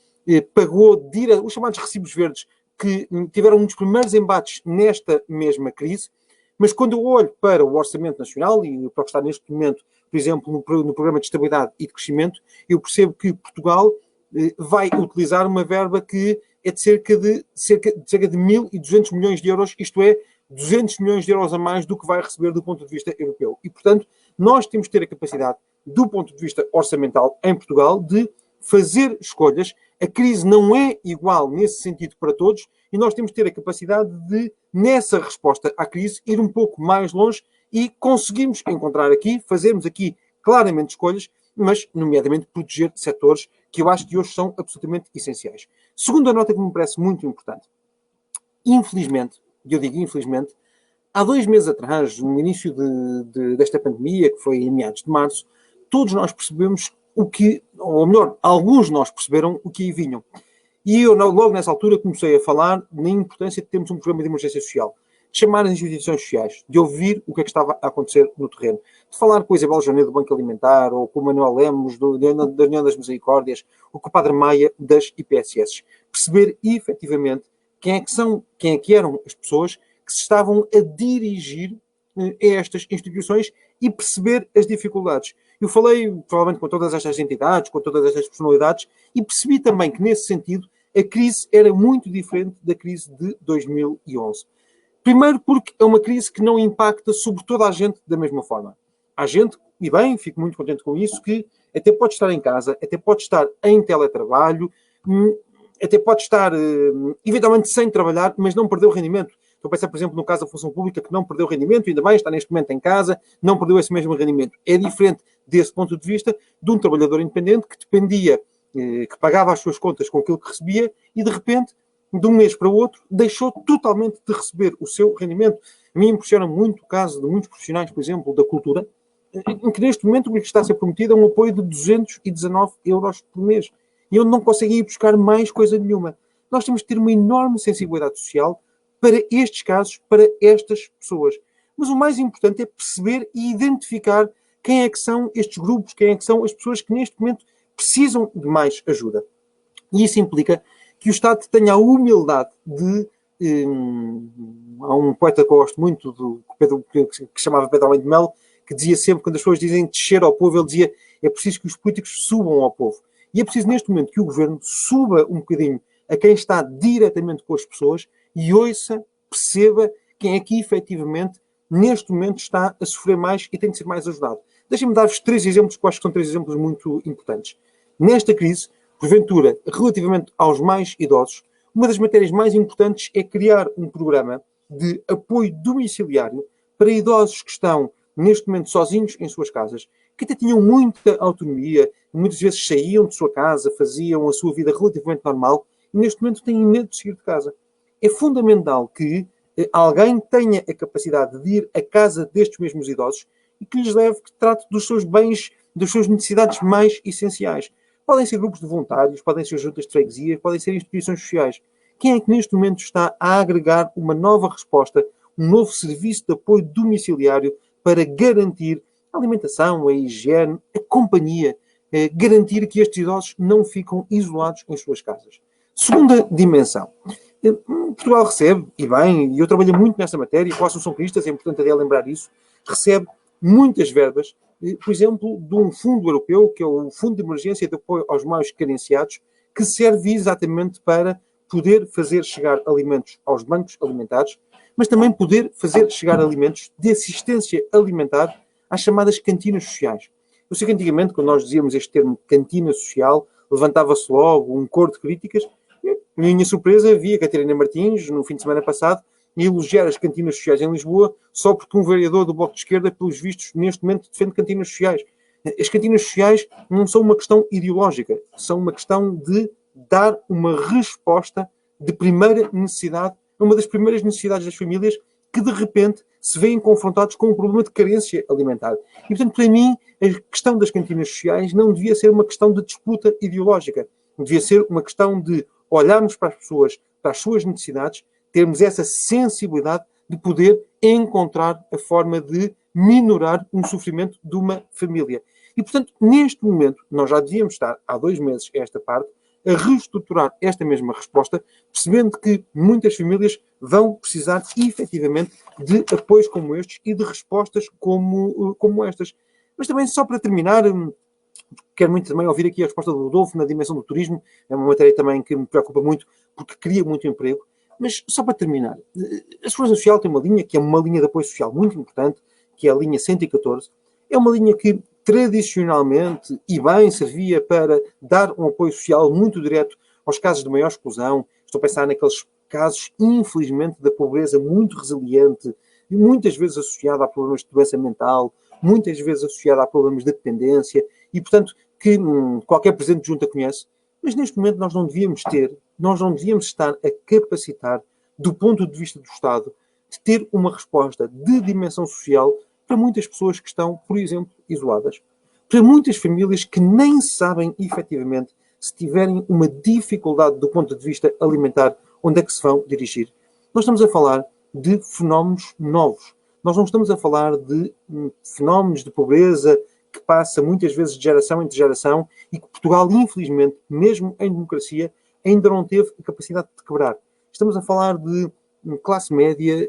pagou os chamados recibos verdes, que tiveram um dos primeiros embates nesta mesma crise. Mas quando eu olho para o Orçamento Nacional, e para o que está neste momento, por exemplo, no Programa de Estabilidade e de Crescimento, eu percebo que Portugal vai utilizar uma verba que é de cerca de 1.200 milhões de euros, isto é, 200 milhões de euros a mais do que vai receber do ponto de vista europeu. E, portanto, nós temos que ter a capacidade, do ponto de vista orçamental, em Portugal, de fazer escolhas. A crise não é igual nesse sentido para todos e nós temos que ter a capacidade de, nessa resposta à crise, ir um pouco mais longe e conseguimos encontrar aqui, fazermos aqui claramente escolhas, mas, nomeadamente, proteger setores que eu acho que hoje são absolutamente essenciais. Segunda nota que me parece muito importante. Infelizmente, e eu digo infelizmente, há 2 meses atrás, no início desta pandemia, que foi em meados de março, todos nós percebemos o que, ou melhor, alguns de nós perceberam o que aí vinham. E eu, logo nessa altura, comecei a falar na importância de termos um programa de emergência social, de chamar as instituições sociais, de ouvir o que é que estava a acontecer no terreno, de falar com a Isabel Janeiro do Banco Alimentar, ou com o Manuel Lemos da União das Misericórdias, ou com o Padre Maia das IPSS. Perceber, efetivamente, quem é que eram as pessoas que se estavam a dirigir a estas instituições e perceber as dificuldades. Eu falei, provavelmente, com todas estas entidades, com todas estas personalidades, e percebi também que, nesse sentido, a crise era muito diferente da crise de 2011. Primeiro porque é uma crise que não impacta sobre toda a gente da mesma forma. Há gente, e bem, fico muito contente com isso, que até pode estar em casa, até pode estar em teletrabalho, até pode estar, eventualmente, sem trabalhar, mas não perdeu rendimento. Estou a pensar, por exemplo, no caso da função pública, que não perdeu rendimento, ainda bem, está neste momento em casa, não perdeu esse mesmo rendimento. É diferente desse ponto de vista de um trabalhador independente que dependia, que pagava as suas contas com aquilo que recebia e, de repente, de um mês para o outro, deixou totalmente de receber o seu rendimento. A mim impressiona muito o caso de muitos profissionais, por exemplo, da cultura, em que neste momento o que está a ser prometido é um apoio de 219 euros por mês. E onde não conseguem ir buscar mais coisa nenhuma. Nós temos que ter uma enorme sensibilidade social para estes casos, para estas pessoas. Mas o mais importante é perceber e identificar quem é que são estes grupos, quem é que são as pessoas que neste momento precisam de mais ajuda. E isso implica que o Estado tenha a humildade de... há um poeta que eu gosto muito, que se chamava Pedro Além de Melo, que dizia sempre, quando as pessoas dizem descer ao povo, ele dizia, é preciso que os políticos subam ao povo. E é preciso neste momento que o Governo suba um bocadinho a quem está diretamente com as pessoas e ouça, perceba quem é que efetivamente neste momento está a sofrer mais e tem de ser mais ajudado. Deixem-me dar-vos 3 exemplos, que eu acho que são 3 exemplos muito importantes. Nesta crise, porventura, relativamente aos mais idosos, uma das matérias mais importantes é criar um programa de apoio domiciliário para idosos que estão neste momento sozinhos em suas casas, que até tinham muita autonomia, muitas vezes saíam de sua casa, faziam a sua vida relativamente normal e neste momento têm medo de sair de casa. É fundamental que alguém tenha a capacidade de ir à casa destes mesmos idosos e que lhes leve, que trate dos seus bens, das suas necessidades mais essenciais. Podem ser grupos de voluntários, podem ser juntas de freguesia, podem ser instituições sociais. Quem é que neste momento está a agregar uma nova resposta, um novo serviço de apoio domiciliário para garantir a alimentação, a higiene, a companhia, garantir que estes idosos não ficam isolados em suas casas? Segunda dimensão. Portugal recebe, e bem, e eu trabalho muito nessa matéria, e com a Associação Cristas, é importante até lembrar isso, recebe muitas verbas, por exemplo, de um fundo europeu, que é o Fundo de Emergência de Apoio aos Mais Carenciados, que serve exatamente para poder fazer chegar alimentos aos bancos alimentares, mas também poder fazer chegar alimentos de assistência alimentar às chamadas cantinas sociais. Eu sei que antigamente, quando nós dizíamos este termo cantina social, levantava-se logo um coro de críticas. Minha surpresa, vi a Catarina Martins, no fim de semana passado, elogiar as cantinas sociais em Lisboa, só porque um vereador do Bloco de Esquerda, pelos vistos, neste momento defende cantinas sociais. As cantinas sociais não são uma questão ideológica, são uma questão de dar uma resposta de primeira necessidade, uma das primeiras necessidades das famílias que, de repente, se veem confrontados com um problema de carência alimentar. E, portanto, para mim, a questão das cantinas sociais não devia ser uma questão de disputa ideológica. Devia ser uma questão de olharmos para as pessoas, para as suas necessidades, termos essa sensibilidade de poder encontrar a forma de minorar um sofrimento de uma família. E, portanto, neste momento, nós já devíamos estar, há 2 meses, a esta parte, a reestruturar esta mesma resposta, percebendo que muitas famílias vão precisar, efetivamente, de apoios como estes e de respostas como estas. Mas também, só para terminar, quero muito também ouvir aqui a resposta do Rodolfo na dimensão do turismo. É uma matéria também que me preocupa muito, porque cria muito emprego. Mas, só para terminar, a Segurança Social tem uma linha que é uma linha de apoio social muito importante, que é a linha 114. É uma linha que, tradicionalmente, e bem, servia para dar um apoio social muito direto aos casos de maior exclusão. Estou a pensar naqueles casos, infelizmente, da pobreza muito resiliente, e muitas vezes associada a problemas de doença mental, muitas vezes associada a problemas de dependência, e, portanto, que qualquer presidente de junta conhece. Mas, neste momento, nós não devíamos estar a capacitar, do ponto de vista do Estado, de ter uma resposta de dimensão social para muitas pessoas que estão, por exemplo, isoladas. Para muitas famílias que nem sabem, efetivamente, se tiverem uma dificuldade do ponto de vista alimentar, onde é que se vão dirigir. Nós estamos a falar de fenómenos novos. Nós não estamos a falar de fenómenos de pobreza que passa muitas vezes de geração em geração e que Portugal, infelizmente, mesmo em democracia, ainda não teve a capacidade de quebrar. Estamos a falar de classe média,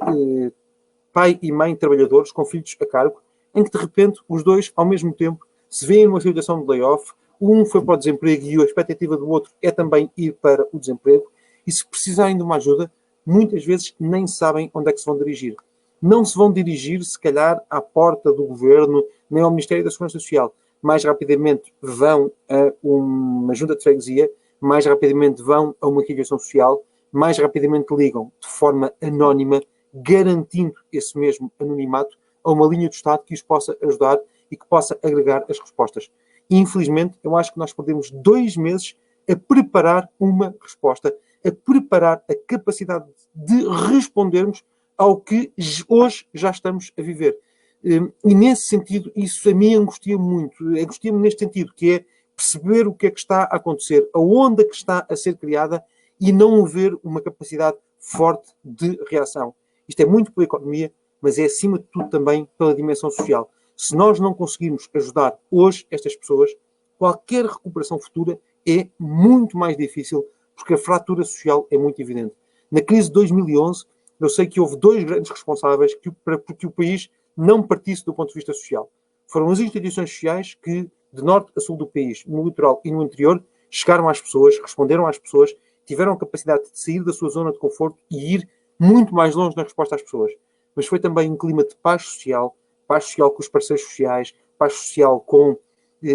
pai e mãe trabalhadores com filhos a cargo, em que de repente os dois, ao mesmo tempo, se veem numa situação de layoff, um foi para o desemprego e a expectativa do outro é também ir para o desemprego, e se precisarem de uma ajuda, muitas vezes nem sabem onde é que se vão dirigir. Não se vão dirigir, se calhar, à porta do Governo, nem ao Ministério da Segurança Social. Mais rapidamente vão a uma junta de freguesia, mais rapidamente vão a uma ligação social, mais rapidamente ligam de forma anónima, garantindo esse mesmo anonimato a uma linha do Estado que os possa ajudar e que possa agregar as respostas. E, infelizmente, eu acho que nós perdemos 2 meses a preparar uma resposta, a preparar a capacidade de respondermos ao que hoje já estamos a viver. E, nesse sentido, isso a mim angustia muito. Angustia-me neste sentido, que é perceber o que é que está a acontecer, a onda que está a ser criada e não haver uma capacidade forte de reação. Isto é muito pela economia, mas é, acima de tudo, também pela dimensão social. Se nós não conseguirmos ajudar hoje estas pessoas, qualquer recuperação futura é muito mais difícil, porque a fratura social é muito evidente. Na crise de 2011, eu sei que houve 2 grandes responsáveis para que o país não partisse do ponto de vista social. Foram as instituições sociais que, de norte a sul do país, no litoral e no interior, chegaram às pessoas, responderam às pessoas, tiveram a capacidade de sair da sua zona de conforto e ir muito mais longe na resposta às pessoas. Mas foi também um clima de paz social com os parceiros sociais, paz social com,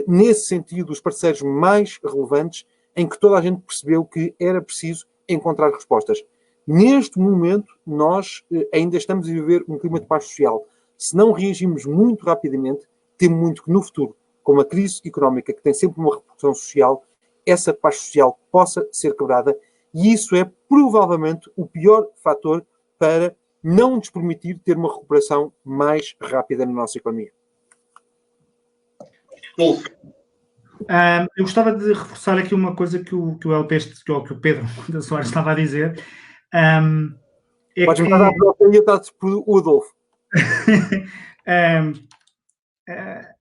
nesse sentido, os parceiros mais relevantes, em que toda a gente percebeu que era preciso encontrar respostas. Neste momento, nós ainda estamos a viver um clima de paz social. Se não reagimos muito rapidamente, temo muito que no futuro, com uma crise económica que tem sempre uma repercussão social, essa paz social possa ser quebrada, e isso é provavelmente o pior fator para não nos permitir ter uma recuperação mais rápida na nossa economia. Eu gostava de reforçar aqui uma coisa que o Pedro da Soares estava a dizer. Podes mandar a própria e eu trato por o Adolfo.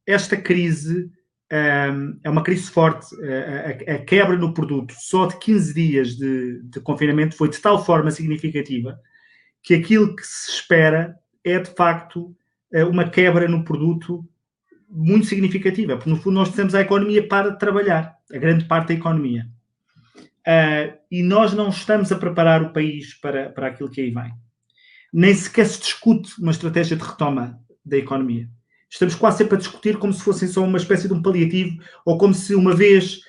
Esta crise é uma crise forte. A quebra no produto só de 15 dias de confinamento foi de tal forma significativa que aquilo que se espera é, de facto, uma quebra no produto muito significativa, porque, no fundo, nós precisamos a economia para trabalhar, a grande parte da economia. E nós não estamos a preparar o país para aquilo que aí vem. Nem sequer se discute uma estratégia de retoma da economia. Estamos quase sempre a discutir como se fosse só uma espécie de um paliativo, ou como se, uma vez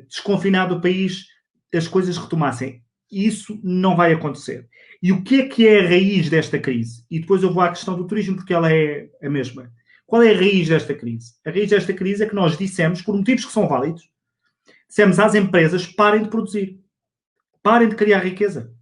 desconfinado o país, as coisas retomassem. E isso não vai acontecer. E o que é a raiz desta crise? E depois eu vou à questão do turismo, porque ela é a mesma. Qual é a raiz desta crise? A raiz desta crise é que nós dissemos, por motivos que são válidos, dissemos às empresas, parem de produzir. Parem de criar riqueza.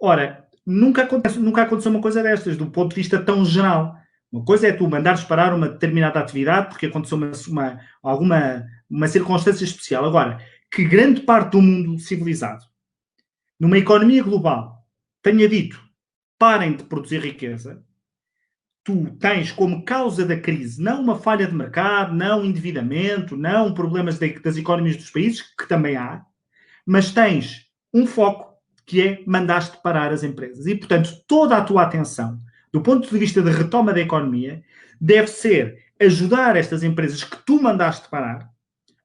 Ora, nunca aconteceu uma coisa destas, do ponto de vista tão geral. Uma coisa é tu mandares parar uma determinada atividade porque aconteceu uma circunstância especial. Agora, que grande parte do mundo civilizado, numa economia global, tenha dito, parem de produzir riqueza, tu tens como causa da crise não uma falha de mercado, não endividamento, não problemas das economias dos países, que também há, mas tens um foco que é mandaste parar as empresas. E, portanto, toda a tua atenção, do ponto de vista de retoma da economia, deve ser ajudar estas empresas que tu mandaste parar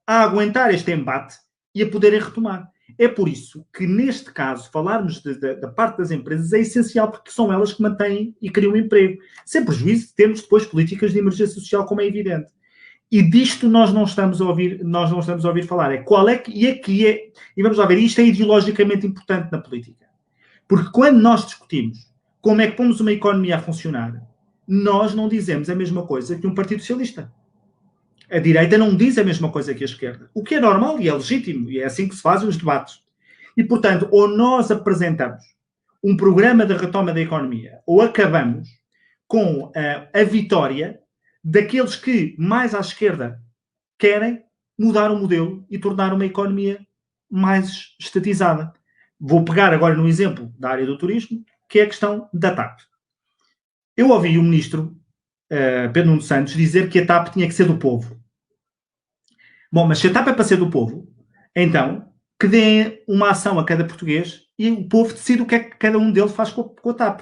a aguentar este embate e a poderem retomar. É por isso que, neste caso, falarmos da parte das empresas é essencial, porque são elas que mantêm e criam emprego. Sem prejuízo de termos depois políticas de emergência social, como é evidente. E disto nós não estamos a ouvir falar. E vamos lá ver, isto é ideologicamente importante na política. Porque quando nós discutimos como é que pomos uma economia a funcionar, nós não dizemos a mesma coisa que um Partido Socialista. A direita não diz a mesma coisa que a esquerda. O que é normal e é legítimo. E é assim que se fazem os debates. E, portanto, ou nós apresentamos um programa de retoma da economia, ou acabamos com a vitória daqueles que, mais à esquerda, querem mudar o modelo e tornar uma economia mais estatizada. Vou pegar agora no exemplo da área do turismo, que é a questão da TAP. Eu ouvi o ministro Pedro Nuno Santos dizer que a TAP tinha que ser do povo. Bom, mas se a TAP é para ser do povo, então que dê uma ação a cada português e o povo decide o que é que cada um deles faz com a TAP.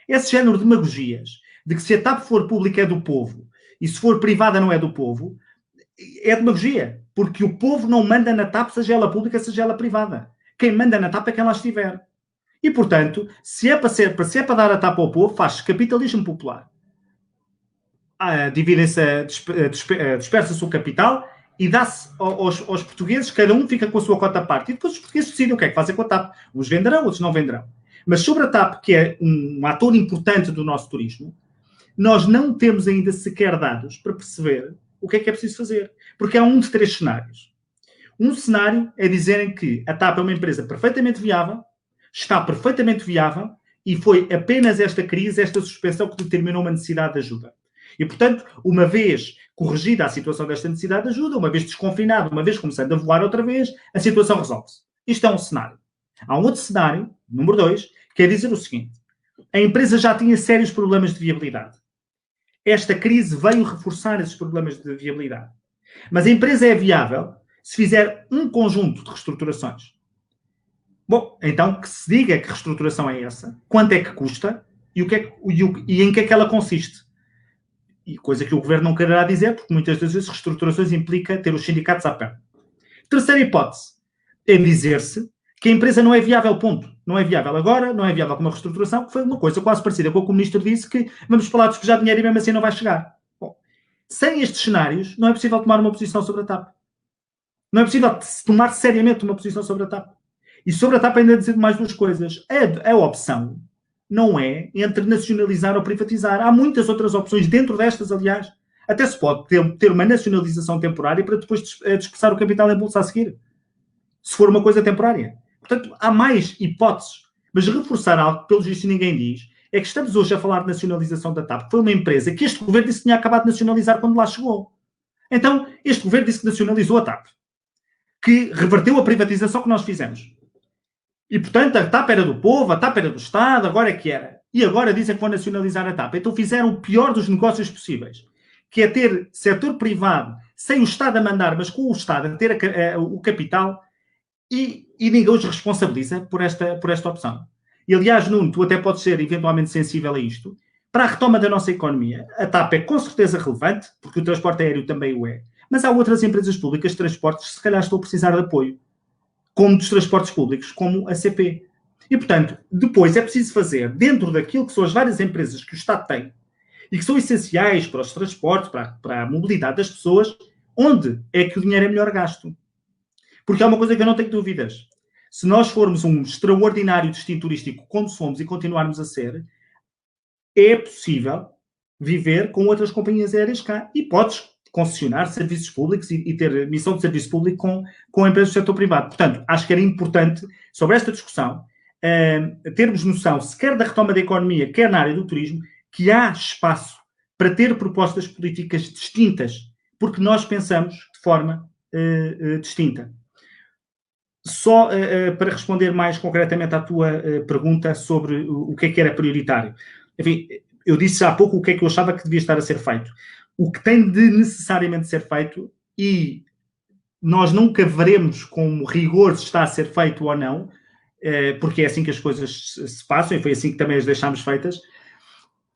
Esse género de demagogias, de que se a TAP for pública é do povo e se for privada não é do povo, é demagogia. Porque o povo não manda na TAP, seja ela pública, seja ela privada. Quem manda na TAP é quem lá estiver. E, portanto, se é para dar a TAP ao povo, faz capitalismo popular. Dispersa-se o capital e dá-se aos portugueses, cada um fica com a sua cota à parte. E depois os portugueses decidem o que é que fazem com a TAP. Uns venderão, outros não venderão. Mas sobre a TAP, que é um ator importante do nosso turismo, nós não temos ainda sequer dados para perceber o que é preciso fazer. Porque há um de 3 cenários. Um cenário é dizerem que a TAP é uma empresa perfeitamente viável, está perfeitamente viável e foi apenas esta crise, esta suspensão que determinou uma necessidade de ajuda. E, portanto, uma vez corrigida a situação desta necessidade de ajuda, uma vez desconfinada, uma vez começando a voar outra vez, a situação resolve-se. Isto é um cenário. Há um outro cenário, número 2, que é dizer o seguinte. A empresa já tinha sérios problemas de viabilidade. Esta crise veio reforçar esses problemas de viabilidade. Mas a empresa é viável se fizer um conjunto de reestruturações. Bom, então que se diga que reestruturação é essa, quanto é que custa e em que é que ela consiste. E coisa que o governo não quererá dizer, porque muitas das vezes reestruturações implica ter os sindicatos à perna. Terceira hipótese é dizer-se que a empresa não é viável, ponto. Não é viável agora, não é viável com uma reestruturação, que foi uma coisa quase parecida com o que o ministro disse, que vamos falar de despejar dinheiro e mesmo assim não vai chegar. Bom, sem estes cenários, não é possível tomar uma posição sobre a TAP. Não é possível tomar seriamente uma posição sobre a TAP. E sobre a TAP ainda dizer mais 2 coisas. A opção não é entre nacionalizar ou privatizar. Há muitas outras opções dentro destas, aliás. Até se pode ter uma nacionalização temporária para depois dispersar o capital em bolsa a seguir. Se for uma coisa temporária. Portanto, há mais hipóteses. Mas reforçar algo que, pelo visto, ninguém diz, é que estamos hoje a falar de nacionalização da TAP. Foi uma empresa que este governo disse que tinha acabado de nacionalizar quando lá chegou. Então, este governo disse que nacionalizou a TAP. Que reverteu a privatização que nós fizemos. E, portanto, a TAP era do povo, a TAP era do Estado, agora é que era. E agora dizem que vão nacionalizar a TAP. Então fizeram o pior dos negócios possíveis, que é ter setor privado, sem o Estado a mandar, mas com o Estado a ter o capital, e ninguém os responsabiliza por esta opção. E, aliás, Nuno, tu até podes ser eventualmente sensível a isto. Para a retoma da nossa economia, a TAP é com certeza relevante, porque o transporte aéreo também o é, mas há outras empresas públicas de transportes que se calhar estão a precisar de apoio, como dos transportes públicos, como a CP. E, portanto, depois é preciso fazer, dentro daquilo que são as várias empresas que o Estado tem, e que são essenciais para os transportes, para a mobilidade das pessoas, onde é que o dinheiro é melhor gasto. Porque há uma coisa que eu não tenho dúvidas. Se nós formos um extraordinário destino turístico, como somos e continuarmos a ser, é possível viver com outras companhias aéreas cá. E podes concessionar serviços públicos e ter missão de serviço público com empresas do setor privado. Portanto, acho que era importante, sobre esta discussão, termos noção, sequer da retoma da economia, quer na área do turismo, que há espaço para ter propostas políticas distintas, porque nós pensamos de forma distinta. Só para responder mais concretamente à tua pergunta sobre o que é que era prioritário. Enfim, eu disse há pouco o que é que eu achava que devia estar a ser feito. O que tem de necessariamente ser feito, e nós nunca veremos com rigor se está a ser feito ou não, porque é assim que as coisas se passam, e foi assim que também as deixámos feitas,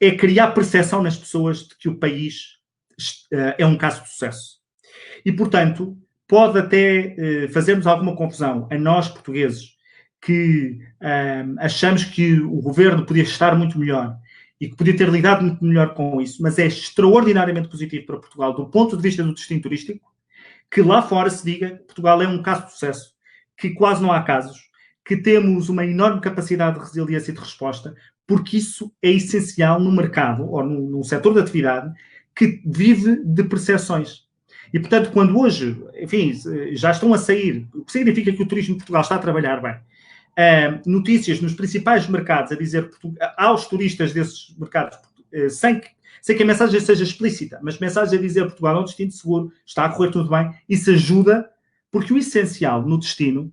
é criar percepção nas pessoas de que o país é um caso de sucesso. E, portanto, pode até fazermos alguma confusão a nós, portugueses, que achamos que o governo podia estar muito melhor e que podia ter lidado muito melhor com isso, mas é extraordinariamente positivo para Portugal, do ponto de vista do destino turístico, que lá fora se diga que Portugal é um caso de sucesso, que quase não há casos, que temos uma enorme capacidade de resiliência e de resposta, porque isso é essencial no mercado, ou num setor de atividade, que vive de percepções. E, portanto, quando hoje, enfim, já estão a sair, o que significa que o turismo de Portugal está a trabalhar bem, notícias nos principais mercados a dizer aos turistas desses mercados, sem que a mensagem seja explícita, mas mensagem a dizer Portugal é um destino seguro, está a correr tudo bem, isso ajuda, porque o essencial no destino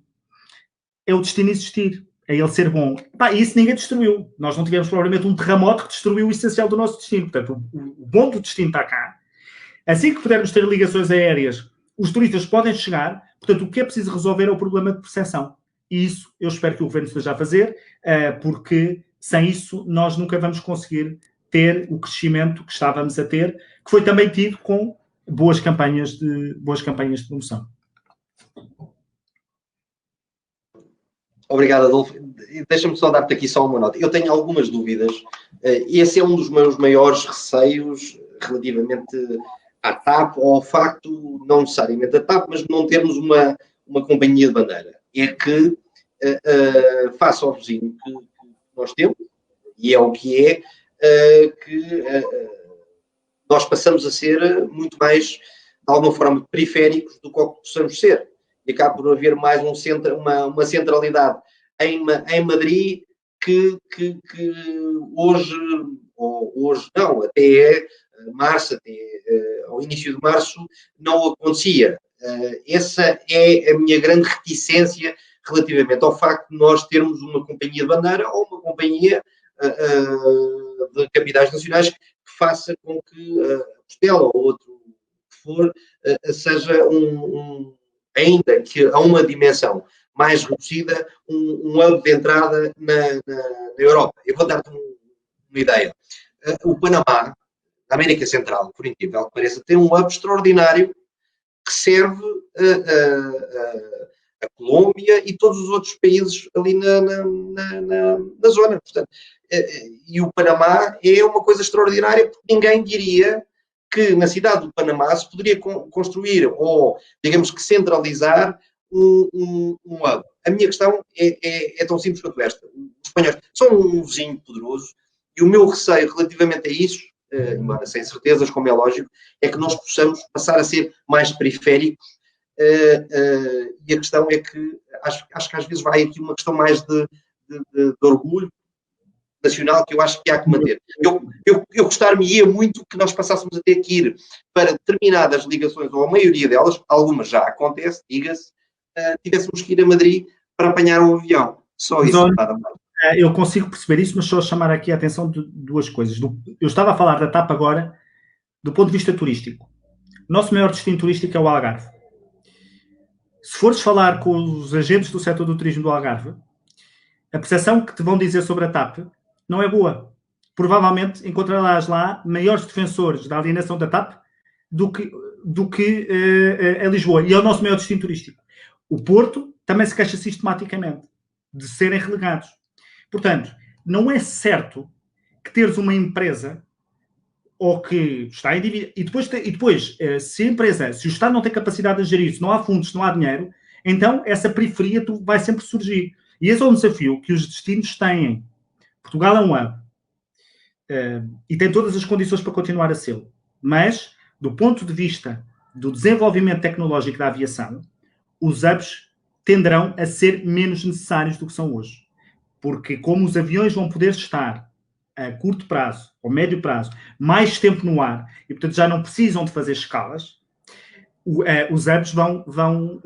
é o destino existir, é ele ser bom. E isso ninguém destruiu. Nós não tivemos provavelmente um terremoto que destruiu o essencial do nosso destino. Portanto, o bom do destino está cá. Assim que pudermos ter ligações aéreas, os turistas podem chegar. Portanto, o que é preciso resolver é o problema de percepção. E isso eu espero que o governo esteja a fazer, porque sem isso nós nunca vamos conseguir ter o crescimento que estávamos a ter, que foi também tido com boas campanhas de promoção. Obrigado, Adolfo. Deixa-me só dar-te aqui só uma nota. Eu tenho algumas dúvidas. Esse é um dos meus maiores receios relativamente à TAP, ou ao facto, não necessariamente da TAP, mas de não termos uma companhia de bandeira. É que, face ao vizinho que nós temos, e é o que é, que nós passamos a ser muito mais, de alguma forma, periféricos do que possamos ser. E acaba por haver mais uma centralidade em Madrid que hoje não, até março, até ao início de março, não acontecia. Essa é a minha grande reticência relativamente ao facto de nós termos uma companhia de bandeira ou uma companhia de capitais nacionais que faça com que a Costela ou outro que for seja ainda que a uma dimensão mais reduzida, um hub de entrada na Europa. Eu vou dar-te uma ideia. O Panamá, da América Central, por incrível que pareça, tem um hub extraordinário que serve a Colômbia e todos os outros países ali na zona. Portanto, e o Panamá é uma coisa extraordinária, porque ninguém diria que na cidade do Panamá se poderia construir ou, digamos que, centralizar um hub. A minha questão é tão simples quanto esta. Os espanhóis são um vizinho poderoso e o meu receio relativamente a isso, embora sem certezas, como é lógico, é que nós possamos passar a ser mais periféricos e a questão é que acho que às vezes vai aqui uma questão mais de orgulho nacional que eu acho que há que manter. Eu gostar-me-ia muito que nós passássemos a ter que ir para determinadas ligações, ou a maioria delas, algumas já acontece, diga-se, tivéssemos que ir a Madrid para apanhar um avião. Só isso. Eu consigo perceber isso, mas só chamar aqui a atenção de duas coisas. Eu estava a falar da TAP agora do ponto de vista turístico. O nosso maior destino turístico é o Algarve. Se fores falar com os agentes do setor do turismo do Algarve, a percepção que te vão dizer sobre a TAP não é boa. Provavelmente encontrarás lá maiores defensores da alienação da TAP do que a Lisboa. E é o nosso maior destino turístico. O Porto também se queixa sistematicamente de serem relegados. Portanto, não é certo que teres uma empresa ou que está em dívida, e depois se a empresa, se o Estado não tem capacidade de gerir, se não há fundos, se não há dinheiro, então essa periferia vai sempre surgir. E esse é um desafio que os destinos têm. Portugal é um hub. e tem todas as condições para continuar a ser. Mas, do ponto de vista do desenvolvimento tecnológico da aviação, os hubs tenderão a ser menos necessários do que são hoje. Porque como os aviões vão poder estar a curto prazo, ou médio prazo, mais tempo no ar, e portanto já não precisam de fazer escalas, os hubs vão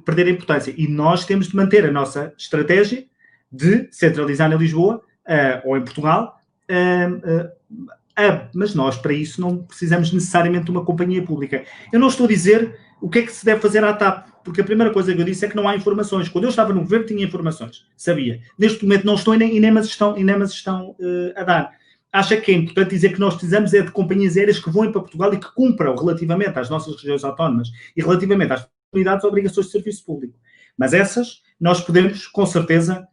perder a importância. E nós temos de manter a nossa estratégia de centralizar na Lisboa, ou em Portugal, mas nós, para isso, não precisamos necessariamente de uma companhia pública. Eu não estou a dizer o que é que se deve fazer à TAP, porque a primeira coisa que eu disse é que não há informações. Quando eu estava no governo, tinha informações, sabia. Neste momento não estou e nem me as estão a dar. Acha que é importante dizer que nós precisamos de companhias aéreas que voem para Portugal e que cumpram relativamente às nossas regiões autónomas e relativamente às comunidades obrigações de serviço público. Mas essas nós podemos, com certeza,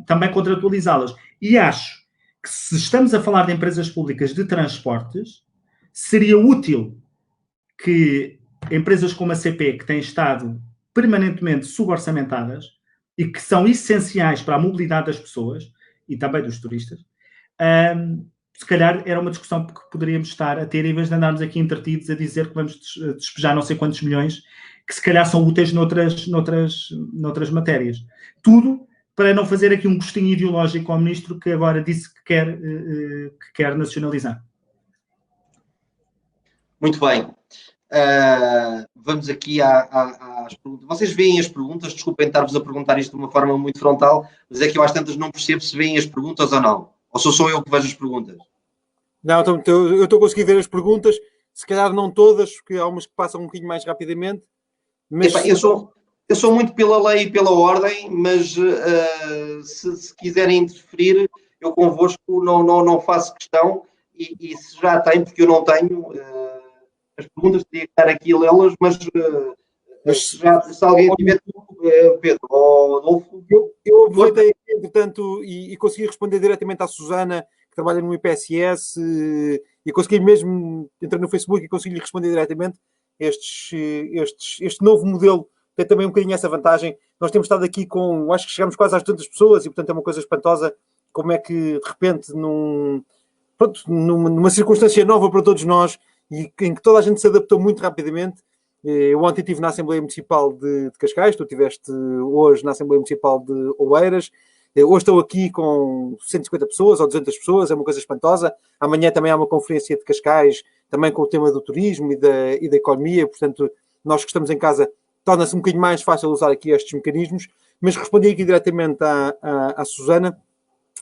também contratualizá-las. E acho que se estamos a falar de empresas públicas de transportes, seria útil que empresas como a CP, que têm estado permanentemente suborçamentadas e que são essenciais para a mobilidade das pessoas e também dos turistas, se calhar era uma discussão que poderíamos estar a ter, em vez de andarmos aqui entretidos a dizer que vamos despejar não sei quantos milhões, que se calhar são úteis noutras matérias. Tudo para não fazer aqui um gostinho ideológico ao ministro que agora disse que quer nacionalizar. Muito bem. Vamos aqui às perguntas. Vocês veem as perguntas? Desculpem estar-vos a perguntar isto de uma forma muito frontal, mas é que eu às tantas não percebo se veem as perguntas ou não. Ou sou eu que vejo as perguntas? Não, eu estou a conseguir ver as perguntas, se calhar não todas, porque há umas que passam um bocadinho mais rapidamente. Mas... Epa, eu sou muito pela lei e pela ordem, mas se quiserem interferir, eu convosco não faço questão, e se já tem, porque eu não tenho, as perguntas teria que estar aqui a lê-las, mas se alguém tiver, Pedro ou Adolfo... Eu aproveitei, entretanto, e consegui responder diretamente à Susana, que trabalha no IPSS, e consegui mesmo entrar no Facebook e consegui-lhe responder diretamente. Este novo modelo tem também um bocadinho essa vantagem. Nós temos estado aqui acho que chegamos quase às 200 pessoas e, portanto, é uma coisa espantosa como é que, de repente, numa circunstância nova para todos nós e em que toda a gente se adaptou muito rapidamente. Eu ontem estive na Assembleia Municipal de Cascais, tu estiveste hoje na Assembleia Municipal de Oeiras. Hoje estou aqui com 150 pessoas ou 200 pessoas, é uma coisa espantosa. Amanhã também há uma conferência de Cascais, também com o tema do turismo e da economia. Portanto, nós que estamos em casa, torna-se um bocadinho mais fácil usar aqui estes mecanismos. Mas respondi aqui diretamente à Susana.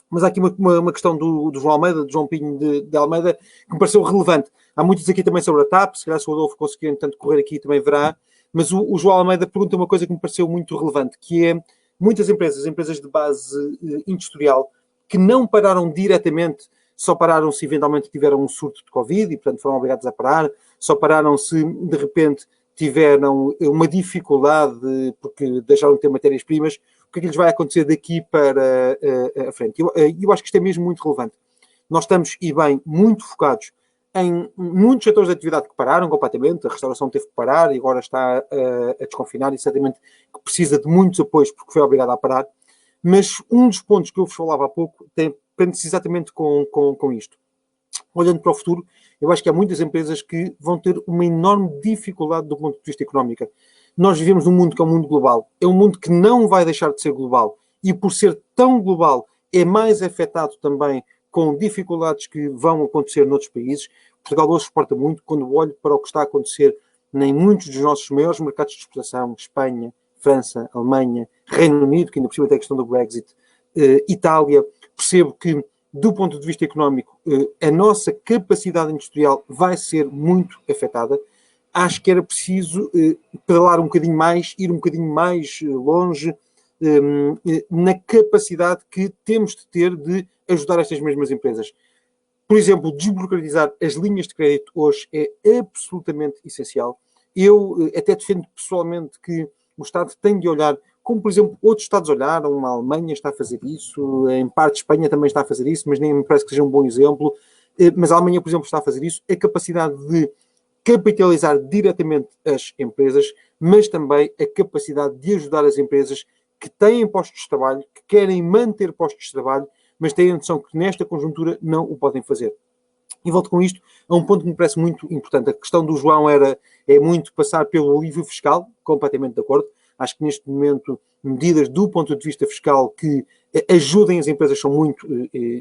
Mas há aqui uma questão do João Almeida, do João Pinho de Almeida, que me pareceu relevante. Há muitos aqui também sobre a TAP, se calhar se o Adolfo conseguir, entanto, correr aqui também verá. Mas o João Almeida pergunta uma coisa que me pareceu muito relevante, que é muitas empresas de base industrial, que não pararam diretamente, só pararam se eventualmente tiveram um surto de Covid e, portanto, foram obrigados a parar, só pararam se, de repente, tiveram uma dificuldade porque deixaram de ter matérias-primas. O que é que lhes vai acontecer daqui para a frente? Eu acho que isto é mesmo muito relevante. Nós estamos, e bem, muito focados em muitos setores de atividade que pararam completamente. A restauração teve que parar e agora está a desconfinar e certamente que precisa de muitos apoios porque foi obrigada a parar. Mas um dos pontos que eu vos falava há pouco prende-se exatamente com isto. Olhando para o futuro, eu acho que há muitas empresas que vão ter uma enorme dificuldade do ponto de vista económico. Nós vivemos num mundo que é um mundo global. É um mundo que não vai deixar de ser global. E por ser tão global, é mais afetado também com dificuldades que vão acontecer noutros países. Portugal hoje exporta muito. Quando olho para o que está a acontecer em muitos dos nossos maiores mercados de exportação, Espanha, França, Alemanha, Reino Unido, que ainda por cima tem a questão do Brexit, Itália, percebo que, do ponto de vista económico, a nossa capacidade industrial vai ser muito afetada. Acho que era preciso pedalar um bocadinho mais, ir um bocadinho mais longe na capacidade que temos de ter de ajudar estas mesmas empresas. Por exemplo, desburocratizar as linhas de crédito hoje é absolutamente essencial. Eu até defendo pessoalmente que o Estado tem de olhar, como por exemplo outros Estados olharam, a Alemanha está a fazer isso, em parte a Espanha também está a fazer isso, mas nem me parece que seja um bom exemplo. Mas a Alemanha, por exemplo, está a fazer isso, a capacidade de capitalizar diretamente as empresas, mas também a capacidade de ajudar as empresas que têm postos de trabalho, que querem manter postos de trabalho, mas têm a noção que nesta conjuntura não o podem fazer. E volto com isto a um ponto que me parece muito importante. A questão do João é muito passar pelo alívio fiscal, completamente de acordo. Acho que neste momento medidas do ponto de vista fiscal que ajudem as empresas são muito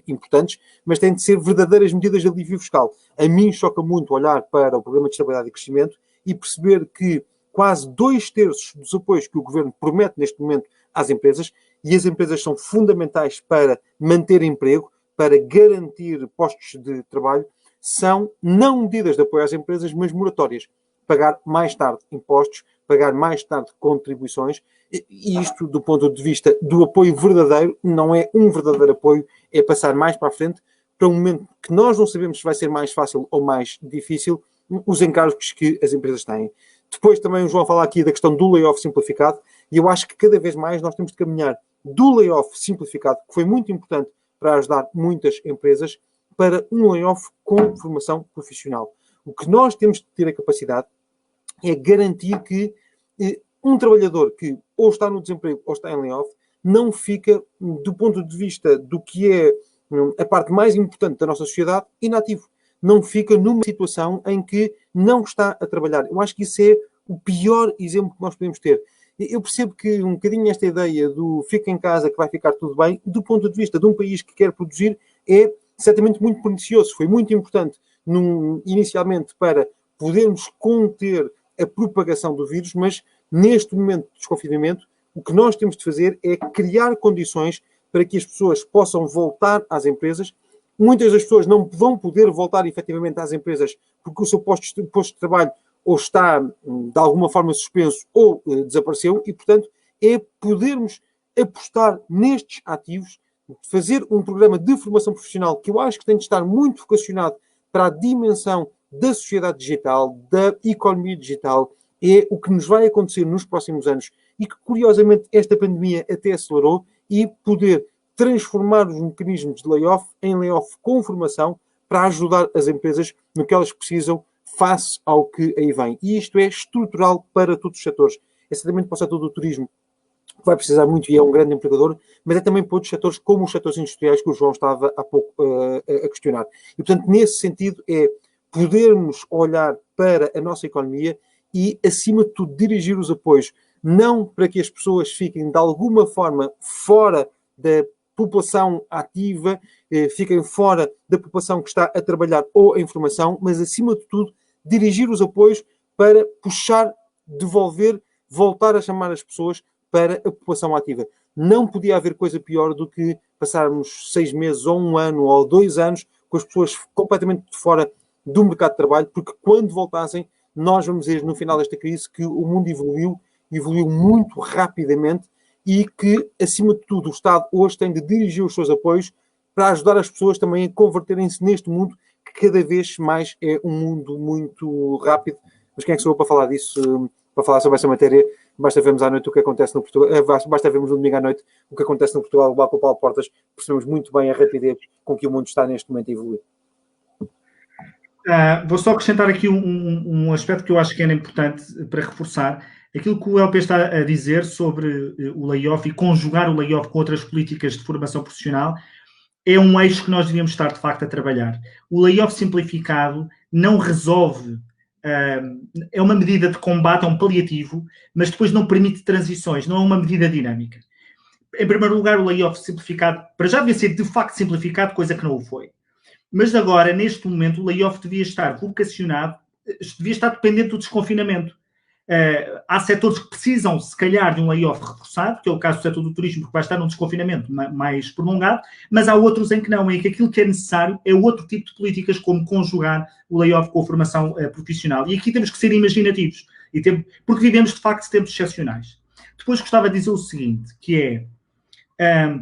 importantes, mas têm de ser verdadeiras medidas de alívio fiscal. A mim choca muito olhar para o Programa de Estabilidade e Crescimento e perceber que quase 2/3 dos apoios que o Governo promete neste momento às empresas, e as empresas são fundamentais para manter emprego, para garantir postos de trabalho, são não medidas de apoio às empresas, mas moratórias. Pagar mais tarde impostos, pagar mais tarde contribuições, e isto, do ponto de vista do apoio verdadeiro, não é um verdadeiro apoio, é passar mais para a frente, para um momento que nós não sabemos se vai ser mais fácil ou mais difícil, os encargos que as empresas têm. Depois também o João fala aqui da questão do layoff simplificado, e eu acho que cada vez mais nós temos de caminhar do layoff simplificado, que foi muito importante para ajudar muitas empresas, para um layoff com formação profissional. O que nós temos de ter a capacidade é garantir que um trabalhador que ou está no desemprego ou está em layoff não fica, do ponto de vista do que é a parte mais importante da nossa sociedade, inativo. Não fica numa situação em que não está a trabalhar. Eu acho que isso é o pior exemplo que nós podemos ter. Eu percebo que um bocadinho esta ideia do fica em casa que vai ficar tudo bem, do ponto de vista de um país que quer produzir, é certamente muito pernicioso. Foi muito importante inicialmente para podermos conter a propagação do vírus, mas neste momento de desconfinamento, o que nós temos de fazer é criar condições para que as pessoas possam voltar às empresas. Muitas das pessoas não vão poder voltar efetivamente às empresas porque o seu posto de trabalho ou está de alguma forma suspenso ou desapareceu e, portanto, é podermos apostar nestes ativos, fazer um programa de formação profissional que eu acho que tem de estar muito vocacionado para a dimensão da sociedade digital, da economia digital, é o que nos vai acontecer nos próximos anos e que, curiosamente, esta pandemia até acelerou, e poder transformar os mecanismos de layoff em layoff com formação para ajudar as empresas no que elas precisam face ao que aí vem. E isto é estrutural para todos os setores. É certamente para o setor do turismo, que vai precisar muito e é um grande empregador, mas é também para outros setores, como os setores industriais que o João estava há pouco a questionar. E, portanto, nesse sentido, é podermos olhar para a nossa economia e, acima de tudo, dirigir os apoios, não para que as pessoas fiquem, de alguma forma, fora da população ativa, fiquem fora da população que está a trabalhar ou em formação, mas, acima de tudo, dirigir os apoios para puxar, devolver, voltar a chamar as pessoas para a população ativa. Não podia haver coisa pior do que passarmos 6 meses ou 1 ano ou 2 anos com as pessoas completamente de fora do mercado de trabalho, porque quando voltassem, nós vamos ver no final desta crise que o mundo evoluiu muito rapidamente e que, acima de tudo, o Estado hoje tem de dirigir os seus apoios para ajudar as pessoas também a converterem-se neste mundo que cada vez mais é um mundo muito rápido. Mas quem é que sou eu para falar disso, para falar sobre essa matéria? Basta vermos à noite o que acontece no Portugal, basta vermos no domingo à noite o que acontece no Portugal Global com o Paulo Portas, percebemos muito bem a rapidez com que o mundo está neste momento a evoluir. Vou só acrescentar aqui um aspecto que eu acho que era importante para reforçar. Aquilo que o LP está a dizer sobre o layoff e conjugar o layoff com outras políticas de formação profissional é um eixo que nós devíamos estar, de facto, a trabalhar. O layoff simplificado não resolve, é uma medida de combate, é um paliativo, mas depois não permite transições, não é uma medida dinâmica. Em primeiro lugar, o layoff simplificado, para já devia ser, de facto, simplificado, coisa que não o foi. Mas agora, neste momento, o layoff devia estar vocacionado, devia estar dependente do desconfinamento. Há setores que precisam, se calhar, de um layoff reforçado, que é o caso do setor do turismo, que vai estar num desconfinamento mais prolongado, mas há outros em que não, em que aquilo que é necessário é outro tipo de políticas, como conjugar o layoff com a formação profissional. E aqui temos que ser imaginativos, porque vivemos, de facto, tempos excepcionais. Depois gostava de dizer o seguinte, que é,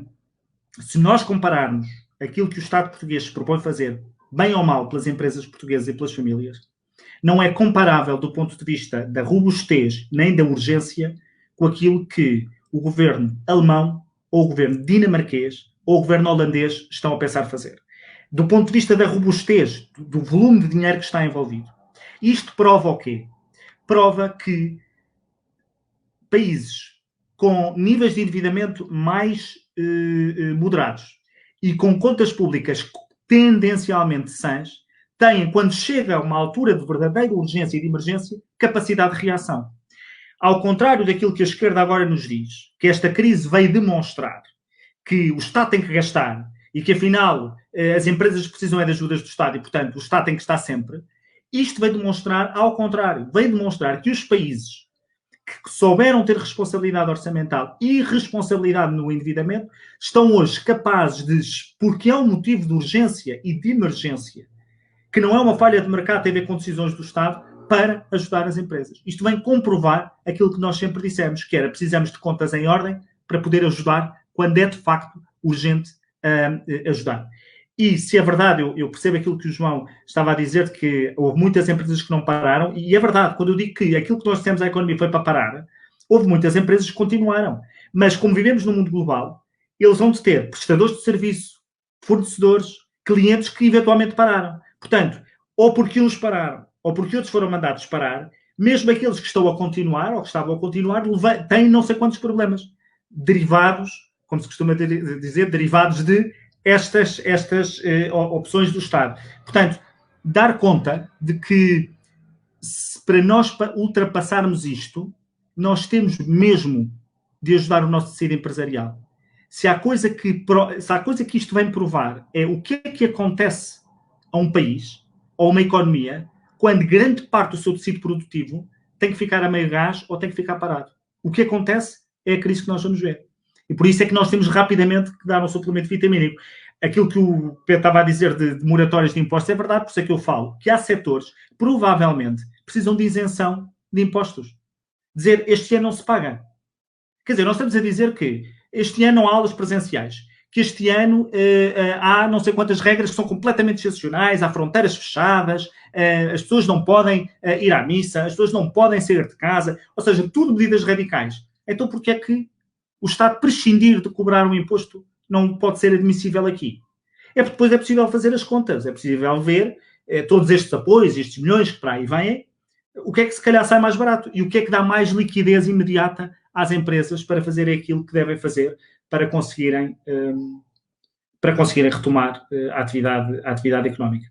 se nós compararmos aquilo que o Estado português se propõe fazer, bem ou mal, pelas empresas portuguesas e pelas famílias, não é comparável do ponto de vista da robustez nem da urgência com aquilo que o governo alemão, ou o governo dinamarquês, ou o governo holandês estão a pensar fazer. Do ponto de vista da robustez, do volume de dinheiro que está envolvido. Isto prova o quê? Prova que países com níveis de endividamento mais moderados e com contas públicas tendencialmente sãs, têm, quando chega a uma altura de verdadeira urgência e de emergência, capacidade de reação. Ao contrário daquilo que a esquerda agora nos diz, que esta crise veio demonstrar que o Estado tem que gastar e que, afinal, as empresas precisam de ajudas do Estado e, portanto, o Estado tem que estar sempre, isto veio demonstrar, ao contrário, veio demonstrar que os países que souberam ter responsabilidade orçamental e responsabilidade no endividamento estão hoje capazes de, porque é um motivo de urgência e de emergência, que não é uma falha de mercado, tem a ver com decisões do Estado, para ajudar as empresas. Isto vem comprovar aquilo que nós sempre dissemos, que era precisamos de contas em ordem para poder ajudar quando é de facto urgente ajudar. E se é verdade, eu percebo aquilo que o João estava a dizer, de que houve muitas empresas que não pararam, e é verdade, quando eu digo que aquilo que nós dissemos à economia foi para parar, houve muitas empresas que continuaram. Mas como vivemos num mundo global, eles vão ter prestadores de serviço, fornecedores, clientes que eventualmente pararam. Portanto, ou porque uns pararam, ou porque outros foram mandados parar, mesmo aqueles que estão a continuar, ou que estavam a continuar, têm não sei quantos problemas derivados, como se costuma dizer, derivados de estas opções do Estado. Portanto, dar conta de que para nós ultrapassarmos isto, nós temos mesmo de ajudar o nosso tecido empresarial. Se há coisa que isto vem provar é o que é que acontece a um país ou a uma economia quando grande parte do seu tecido produtivo tem que ficar a meio gás ou tem que ficar parado. O que acontece é a crise que nós vamos ver. E por isso é que nós temos rapidamente que dar um suplemento vitamínico. Aquilo que o Pedro estava a dizer de moratórias de impostos é verdade, por isso é que eu falo que há setores, provavelmente, precisam de isenção de impostos. Dizer, este ano não se paga. Quer dizer, nós estamos a dizer que este ano não há aulas presenciais, que este ano há não sei quantas regras que são completamente excepcionais, há fronteiras fechadas, as pessoas não podem ir à missa, as pessoas não podem sair de casa, ou seja, tudo medidas radicais. Então, porque é que o Estado prescindir de cobrar um imposto não pode ser admissível aqui? É porque depois é possível fazer as contas, é possível ver todos estes apoios, estes milhões que para aí vêm, o que é que se calhar sai mais barato e o que é que dá mais liquidez imediata às empresas para fazerem aquilo que devem fazer para conseguirem retomar a atividade económica.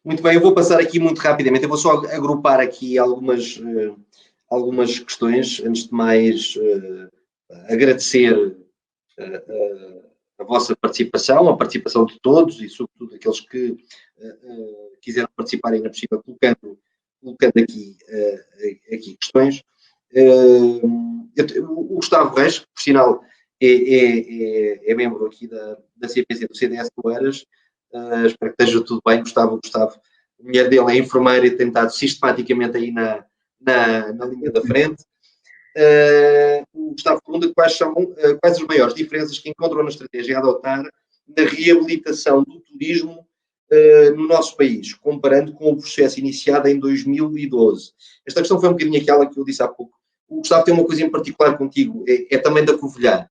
Muito bem, eu vou passar aqui muito rapidamente, eu vou só agrupar aqui algumas questões. Antes de mais, agradecer a vossa participação, a participação de todos e sobretudo aqueles que quiseram participar ainda por cima, colocando aqui questões. O Gustavo Reis, que por sinal é membro aqui da CPC do CDS do Eiras, espero que esteja tudo bem. Gustavo, a mulher dele é enfermeira e tem estado sistematicamente aí na linha da frente. O Gustavo pergunta quais as maiores diferenças que encontram na estratégia a adotar na reabilitação do turismo no nosso país, comparando com o processo iniciado em 2012. Esta questão foi um bocadinho aquela que eu disse há pouco. O Gustavo tem uma coisa em particular contigo, é também da Covilhã.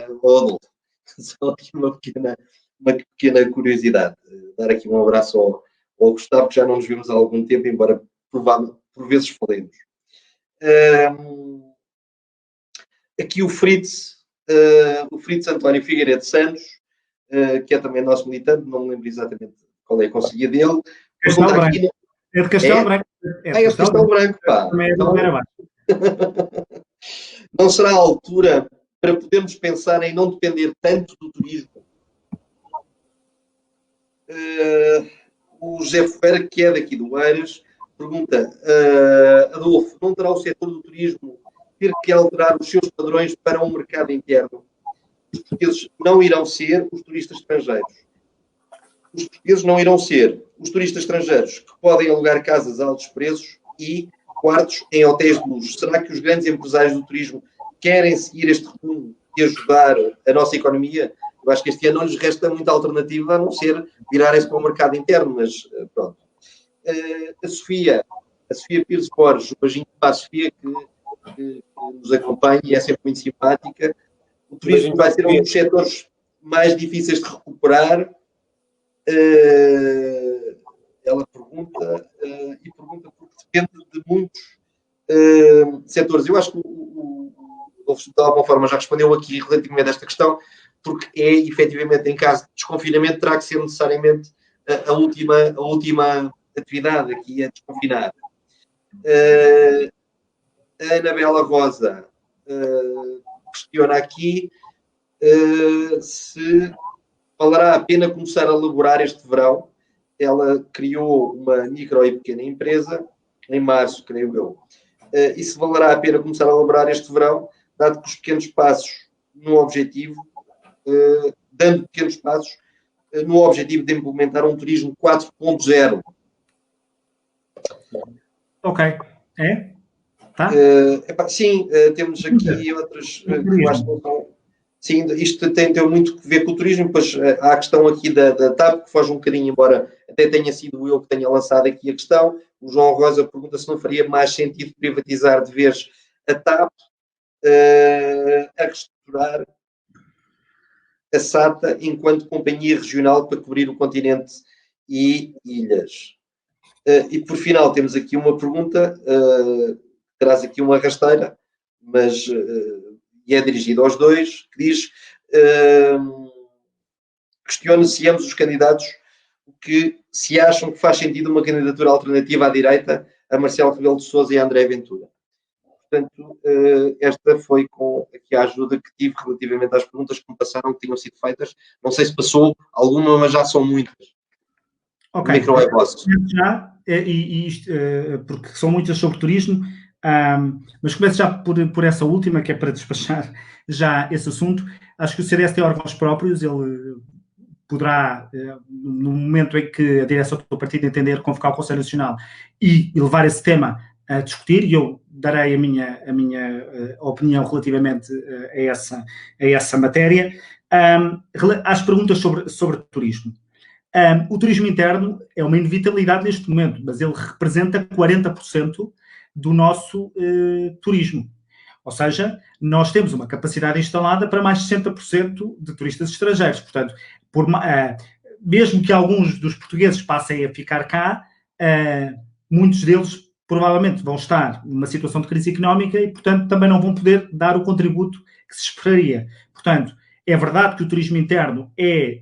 Adolfo, só aqui uma pequena curiosidade. Dar aqui um abraço ao Gustavo, que já não nos vimos há algum tempo, embora por vezes falemos. Aqui o Fritz António Figueiredo Santos, que é também nosso militante, não me lembro exatamente qual é a conselhia dele. É de Castelo Branco. É de Castelo Branco, pá. Não será a altura para podermos pensar em não depender tanto do turismo? O José Ferreira, que é daqui do Eiras, pergunta, Adolfo, não terá o setor do turismo ter que alterar os seus padrões para um mercado interno? Os portugueses não irão ser os turistas estrangeiros. Os portugueses não irão ser os turistas estrangeiros que podem alugar casas a altos preços e quartos em hotéis de luxo. Será que os grandes empresários do turismo querem seguir este rumo e ajudar a nossa economia? Eu acho que este ano não lhes resta muita alternativa a não ser virarem-se para o mercado interno, mas pronto. A Sofia Pires Borges, um beijinho para a Sofia que nos acompanha e é sempre muito simpática. O turismo vai ser um dos setores mais difíceis de recuperar. Ela pergunta porque depende de muitos setores. Eu acho que o Adolfo, de alguma forma, já respondeu aqui relativamente a esta questão. porque é, efetivamente, em caso de desconfinamento, terá que ser necessariamente a última atividade aqui a desconfinar. A Anabela Rosa questiona aqui se valerá a pena começar a elaborar este verão. Ela criou uma micro e pequena empresa em março, creio eu. E se valerá a pena começar a elaborar este verão, dado que os pequenos passos no objetivo, dando pequenos passos no objetivo de implementar um turismo 4.0. Ok. É? Tá? Sim, temos aqui outras que eu acho que não são. Sim, isto tem muito a ver com o turismo, pois há a questão aqui da TAP, que foge um bocadinho, embora até tenha sido eu que tenha lançado aqui a questão. O João Rosa pergunta se não faria mais sentido privatizar de vez a TAP, a reestruturar a SATA enquanto companhia regional para cobrir o continente e ilhas. E por final temos aqui uma pergunta, traz aqui uma rasteira, mas e é dirigida aos dois, que diz, questiona se ambos os candidatos que se acham que faz sentido uma candidatura alternativa à direita a Marcelo Rebelo de Sousa e a André Ventura. Portanto, esta foi com aqui a ajuda que tive relativamente às perguntas que me passaram, que tinham sido feitas. Não sei se passou alguma, mas já são muitas. Ok. O micro é vosso. Já, isto, porque são muitas sobre turismo, mas começo já por essa última, que é para despachar já esse assunto. Acho que o CDS tem órgãos próprios, ele poderá, no momento em que a direção do partido entender, convocar o Conselho Nacional e levar esse tema a discutir, e eu darei a minha opinião relativamente a essa matéria. Às perguntas sobre turismo. O turismo interno é uma inevitabilidade neste momento, mas ele representa 40% do nosso turismo. Ou seja, nós temos uma capacidade instalada para mais de 60% de turistas estrangeiros. Portanto, mesmo que alguns dos portugueses passem a ficar cá, muitos deles provavelmente vão estar numa situação de crise económica e, portanto, também não vão poder dar o contributo que se esperaria. Portanto, é verdade que o turismo interno é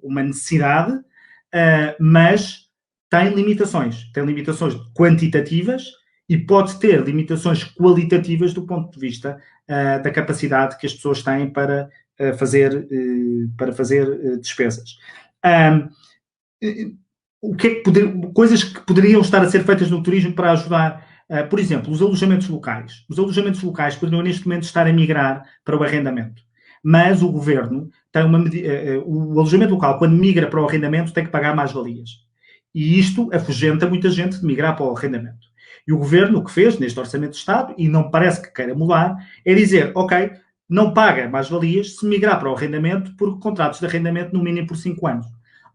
uma necessidade, mas tem limitações quantitativas e pode ter limitações qualitativas do ponto de vista da capacidade que as pessoas têm para fazer despesas. Coisas que poderiam estar a ser feitas no turismo para ajudar, por exemplo, os alojamentos locais. Os alojamentos locais poderiam neste momento estar a migrar para o arrendamento, mas o governo tem o alojamento local, quando migra para o arrendamento, tem que pagar mais-valias. E isto afugenta muita gente de migrar para o arrendamento. E o governo, o que fez neste Orçamento de Estado, e não parece que queira mudar, é dizer, ok, não paga mais-valias se migrar para o arrendamento por contratos de arrendamento no mínimo por 5 anos.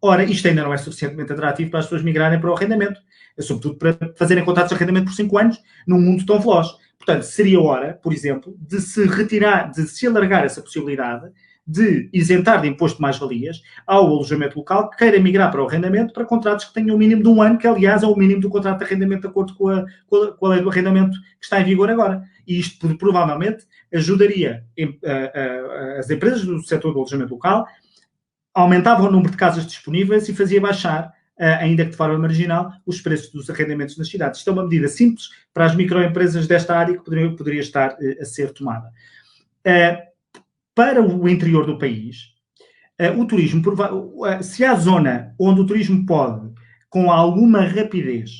Ora, isto ainda não é suficientemente atrativo para as pessoas migrarem para o arrendamento, sobretudo para fazerem contratos de arrendamento por 5 anos num mundo tão veloz. Portanto, seria hora, por exemplo, de se alargar essa possibilidade de isentar de imposto de mais-valias ao alojamento local que queira migrar para o arrendamento para contratos que tenham o mínimo de 1 ano, que aliás é o mínimo do contrato de arrendamento de acordo com a lei do arrendamento que está em vigor agora. E isto provavelmente ajudaria as empresas do setor do alojamento local, aumentava o número de casas disponíveis e fazia baixar, ainda que de forma marginal, os preços dos arrendamentos nas cidades. Isto é uma medida simples para as microempresas desta área que poderia estar a ser tomada. Para o interior do país, o turismo, se há zona onde o turismo pode, com alguma rapidez,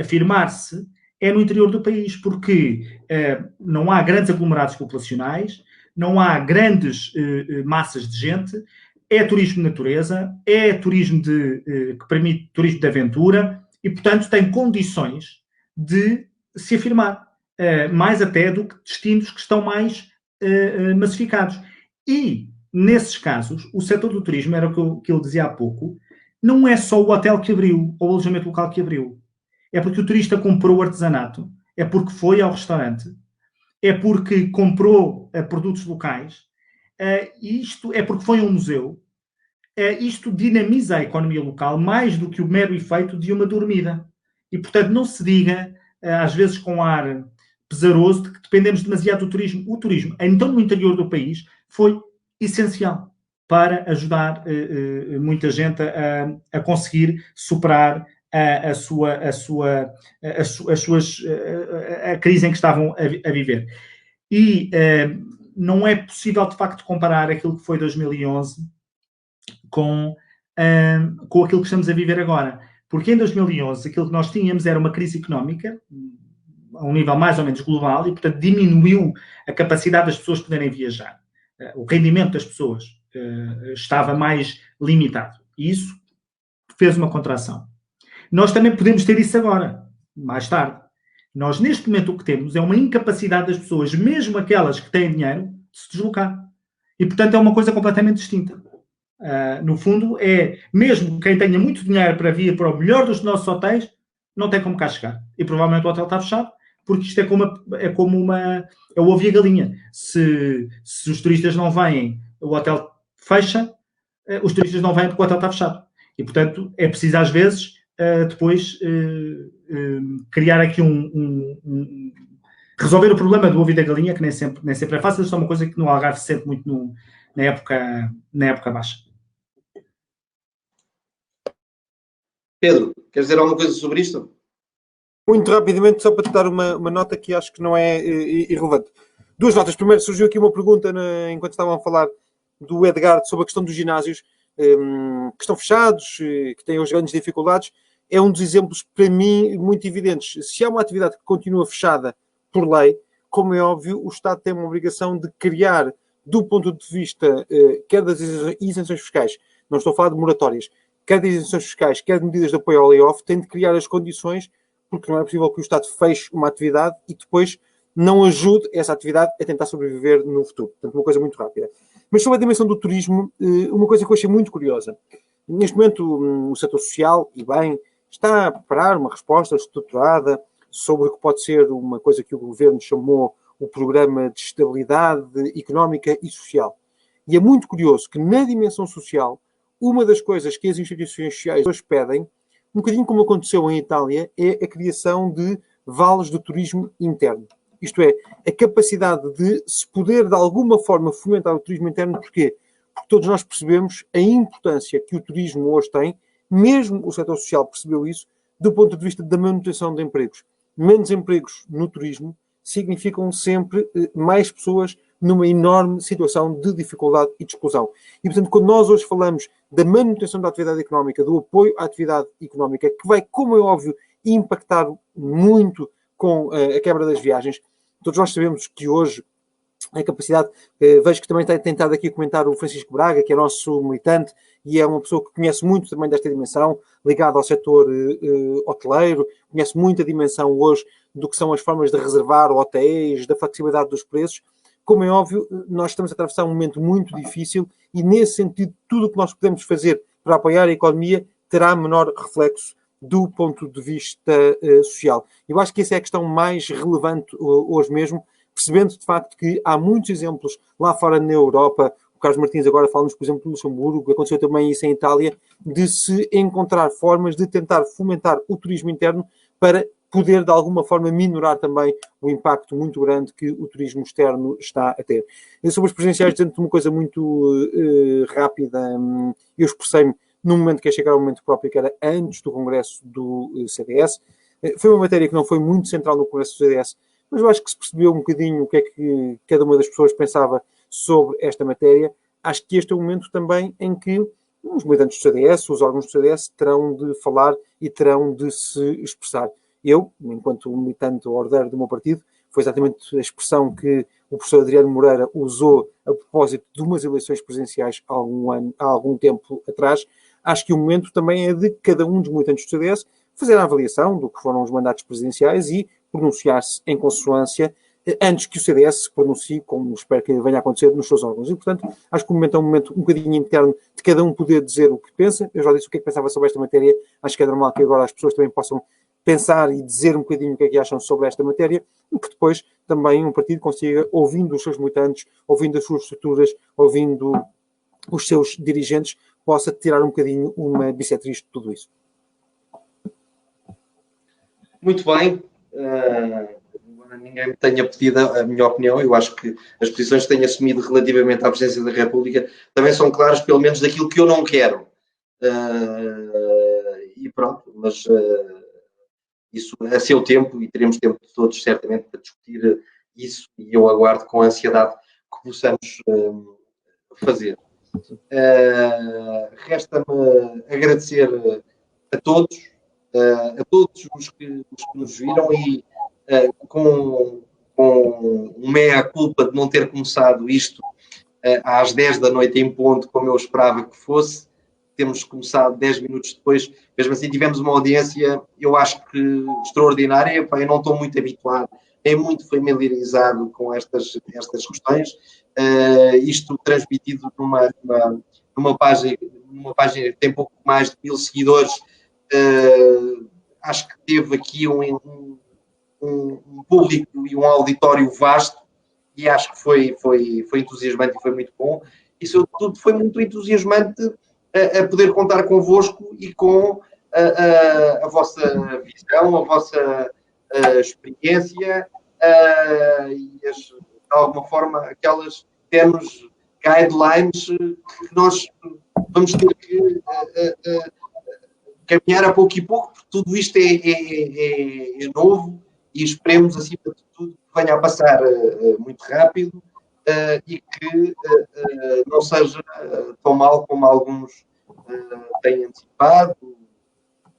afirmar-se, é no interior do país, porque não há grandes aglomerados populacionais, não há grandes massas de gente, é turismo de natureza, é turismo que permite turismo de aventura e, portanto, tem condições de se afirmar, mais até do que destinos que estão mais massificados. E, nesses casos, o setor do turismo, era o que eu dizia há pouco, não é só o hotel que abriu, ou o alojamento local que abriu. É porque o turista comprou o artesanato, é porque foi ao restaurante, é porque comprou produtos locais, isto é porque foi a um museu. Isto dinamiza a economia local mais do que o mero efeito de uma dormida. E, portanto, não se diga, às vezes com ar pesaroso, de que dependemos demasiado do turismo. O turismo, então no interior do país, foi essencial para ajudar muita gente a conseguir superar a crise em que estavam a viver. E não é possível, de facto, comparar aquilo que foi 2011 com aquilo que estamos a viver agora. Porque em 2011 aquilo que nós tínhamos era uma crise económica a um nível mais ou menos global e, portanto, diminuiu a capacidade das pessoas poderem viajar. O rendimento das pessoas estava mais limitado. E isso fez uma contração. Nós também podemos ter isso agora, mais tarde. Nós, neste momento, o que temos é uma incapacidade das pessoas, mesmo aquelas que têm dinheiro, de se deslocar. E, portanto, é uma coisa completamente distinta. No fundo, é mesmo quem tenha muito dinheiro para vir para o melhor dos nossos hotéis, não tem como cá chegar. E provavelmente o hotel está fechado, porque isto é o ovo e a galinha. Se os turistas não vêm, o hotel fecha, os turistas não vêm porque o hotel está fechado. E, portanto, é preciso às vezes depois criar aqui resolver o problema do ovo e da galinha, que nem sempre é fácil. Isto é uma coisa que no Algarve se sente muito na época baixa. Pedro, queres dizer alguma coisa sobre isto? Muito rapidamente, só para te dar uma nota que acho que não é irrelevante. Duas notas. Primeiro, surgiu aqui uma pergunta enquanto estavam a falar do Edgar sobre a questão dos ginásios que estão fechados, que têm hoje grandes dificuldades. É um dos exemplos, para mim, muito evidentes. Se há uma atividade que continua fechada por lei, como é óbvio, o Estado tem uma obrigação de criar, do ponto de vista quer das isenções fiscais, não estou a falar de moratórias, quer de isenções fiscais, quer de medidas de apoio ao layoff, tem de criar as condições, porque não é possível que o Estado feche uma atividade e depois não ajude essa atividade a tentar sobreviver no futuro. Portanto, uma coisa muito rápida. Mas sobre a dimensão do turismo, uma coisa que eu achei muito curiosa. Neste momento, o setor social, e bem, está a preparar uma resposta estruturada sobre o que pode ser uma coisa que o Governo chamou o Programa de Estabilidade Económica e Social. E é muito curioso que, na dimensão social, uma das coisas que as instituições sociais hoje pedem, um bocadinho como aconteceu em Itália, é a criação de vales de turismo interno. Isto é, a capacidade de se poder, de alguma forma, fomentar o turismo interno. Porquê? Porque todos nós percebemos a importância que o turismo hoje tem, mesmo o setor social percebeu isso, do ponto de vista da manutenção de empregos. Menos empregos no turismo significam sempre mais pessoas numa enorme situação de dificuldade e de exclusão. E, portanto, quando nós hoje falamos da manutenção da atividade económica, do apoio à atividade económica, que vai, como é óbvio, impactar muito com a quebra das viagens, todos nós sabemos que hoje a capacidade, vejo que também tem tentado aqui comentar o Francisco Braga, que é nosso militante, e é uma pessoa que conhece muito também desta dimensão, ligada ao setor hoteleiro, conhece muito a dimensão hoje do que são as formas de reservar hotéis, da flexibilidade dos preços. Como é óbvio, nós estamos a atravessar um momento muito difícil e, nesse sentido, tudo o que nós podemos fazer para apoiar a economia terá menor reflexo do ponto de vista social. Eu acho que essa é a questão mais relevante hoje mesmo, percebendo de facto que há muitos exemplos lá fora na Europa. O Carlos Martins agora fala-nos, por exemplo, do Luxemburgo, que aconteceu também isso em Itália, de se encontrar formas de tentar fomentar o turismo interno para poder, de alguma forma, minorar também o impacto muito grande que o turismo externo está a ter. E sobre os presenciais, dizendo uma coisa muito rápida, eu expressei-me num momento que ia chegar ao momento próprio, que era antes do congresso do CDS. Foi uma matéria que não foi muito central no congresso do CDS, mas eu acho que se percebeu um bocadinho o que é que cada uma das pessoas pensava sobre esta matéria. Acho que este é o momento também em que os militantes do CDS, os órgãos do CDS, terão de falar e terão de se expressar. Eu, enquanto militante ou ordeiro do meu partido, foi exatamente a expressão que o professor Adriano Moreira usou a propósito de umas eleições presidenciais há algum tempo atrás. Acho que o momento também é de cada um dos militantes do CDS fazer a avaliação do que foram os mandatos presidenciais e pronunciar-se em consonância antes que o CDS se pronuncie, como espero que venha a acontecer nos seus órgãos. E, portanto, acho que o momento é um momento um bocadinho interno de cada um poder dizer o que pensa. Eu já disse o que é que pensava sobre esta matéria. Acho que é normal que agora as pessoas também possam pensar e dizer um bocadinho o que é que acham sobre esta matéria, e que depois também um partido consiga, ouvindo os seus militantes, ouvindo as suas estruturas, ouvindo os seus dirigentes, possa tirar um bocadinho uma bissetriz de tudo isso. Muito bem. embora ninguém me tenha pedido a minha opinião, eu acho que as posições que tenho assumido relativamente à presidência da República também são claras, pelo menos daquilo que eu não quero. E pronto, mas isso a seu tempo, e teremos tempo de todos certamente para discutir isso, e eu aguardo com ansiedade que possamos fazer. Resta-me agradecer a todos os que nos viram e com meia-culpa de não ter começado isto às 10 da noite em ponto, como eu esperava que fosse. Temos começado 10 minutos depois, mesmo assim tivemos uma audiência, eu acho que extraordinária. Eu não estou muito habituado, nem muito familiarizado com estas questões. Isto transmitido numa página que tem pouco mais de 1000 seguidores, acho que teve aqui um público e um auditório vasto, e acho que foi entusiasmante e foi muito bom. E, sobretudo, foi muito entusiasmante a poder contar convosco e com a vossa visão, a vossa experiência e, de alguma forma, aquelas termos guidelines que nós vamos ter que caminhar a pouco e pouco, porque tudo isto é novo e esperemos, acima de tudo, que venha a passar muito rápido e que não seja tão mal como alguns têm antecipado.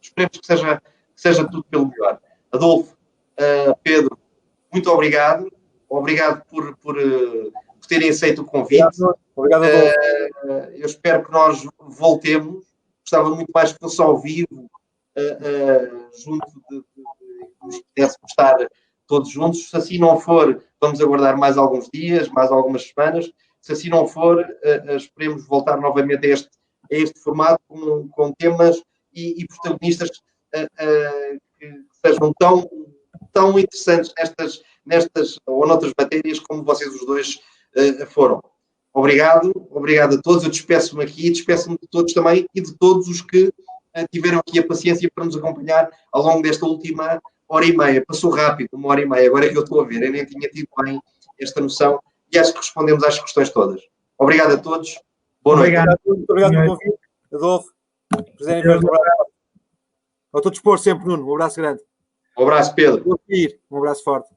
Esperemos que seja tudo pelo melhor. Adolfo, Pedro, muito obrigado. Obrigado por terem aceito o convite. Obrigado, Adolfo. Eu espero que nós voltemos. Gostava muito mais que fosse ao vivo, junto de nos pudéssemos estar todos juntos. Se assim não for, vamos aguardar mais alguns dias, mais algumas semanas. Se assim não for, esperemos voltar novamente a este formato com temas e protagonistas que sejam tão interessantes nestas ou noutras matérias como vocês os dois foram. Obrigado a todos. Eu despeço-me aqui, despeço-me de todos também e de todos os que tiveram aqui a paciência para nos acompanhar ao longo desta última hora e meia. Passou rápido, 1h30, agora é que eu estou a ver. Eu nem tinha tido bem esta noção e acho que respondemos às questões todas. Obrigado a todos. Boa noite. Muito obrigado pelo convite, Adolfo. Presidente, um abraço. Ao teu dispor sempre, Nuno. Um abraço grande. Um abraço, Pedro. Um abraço forte.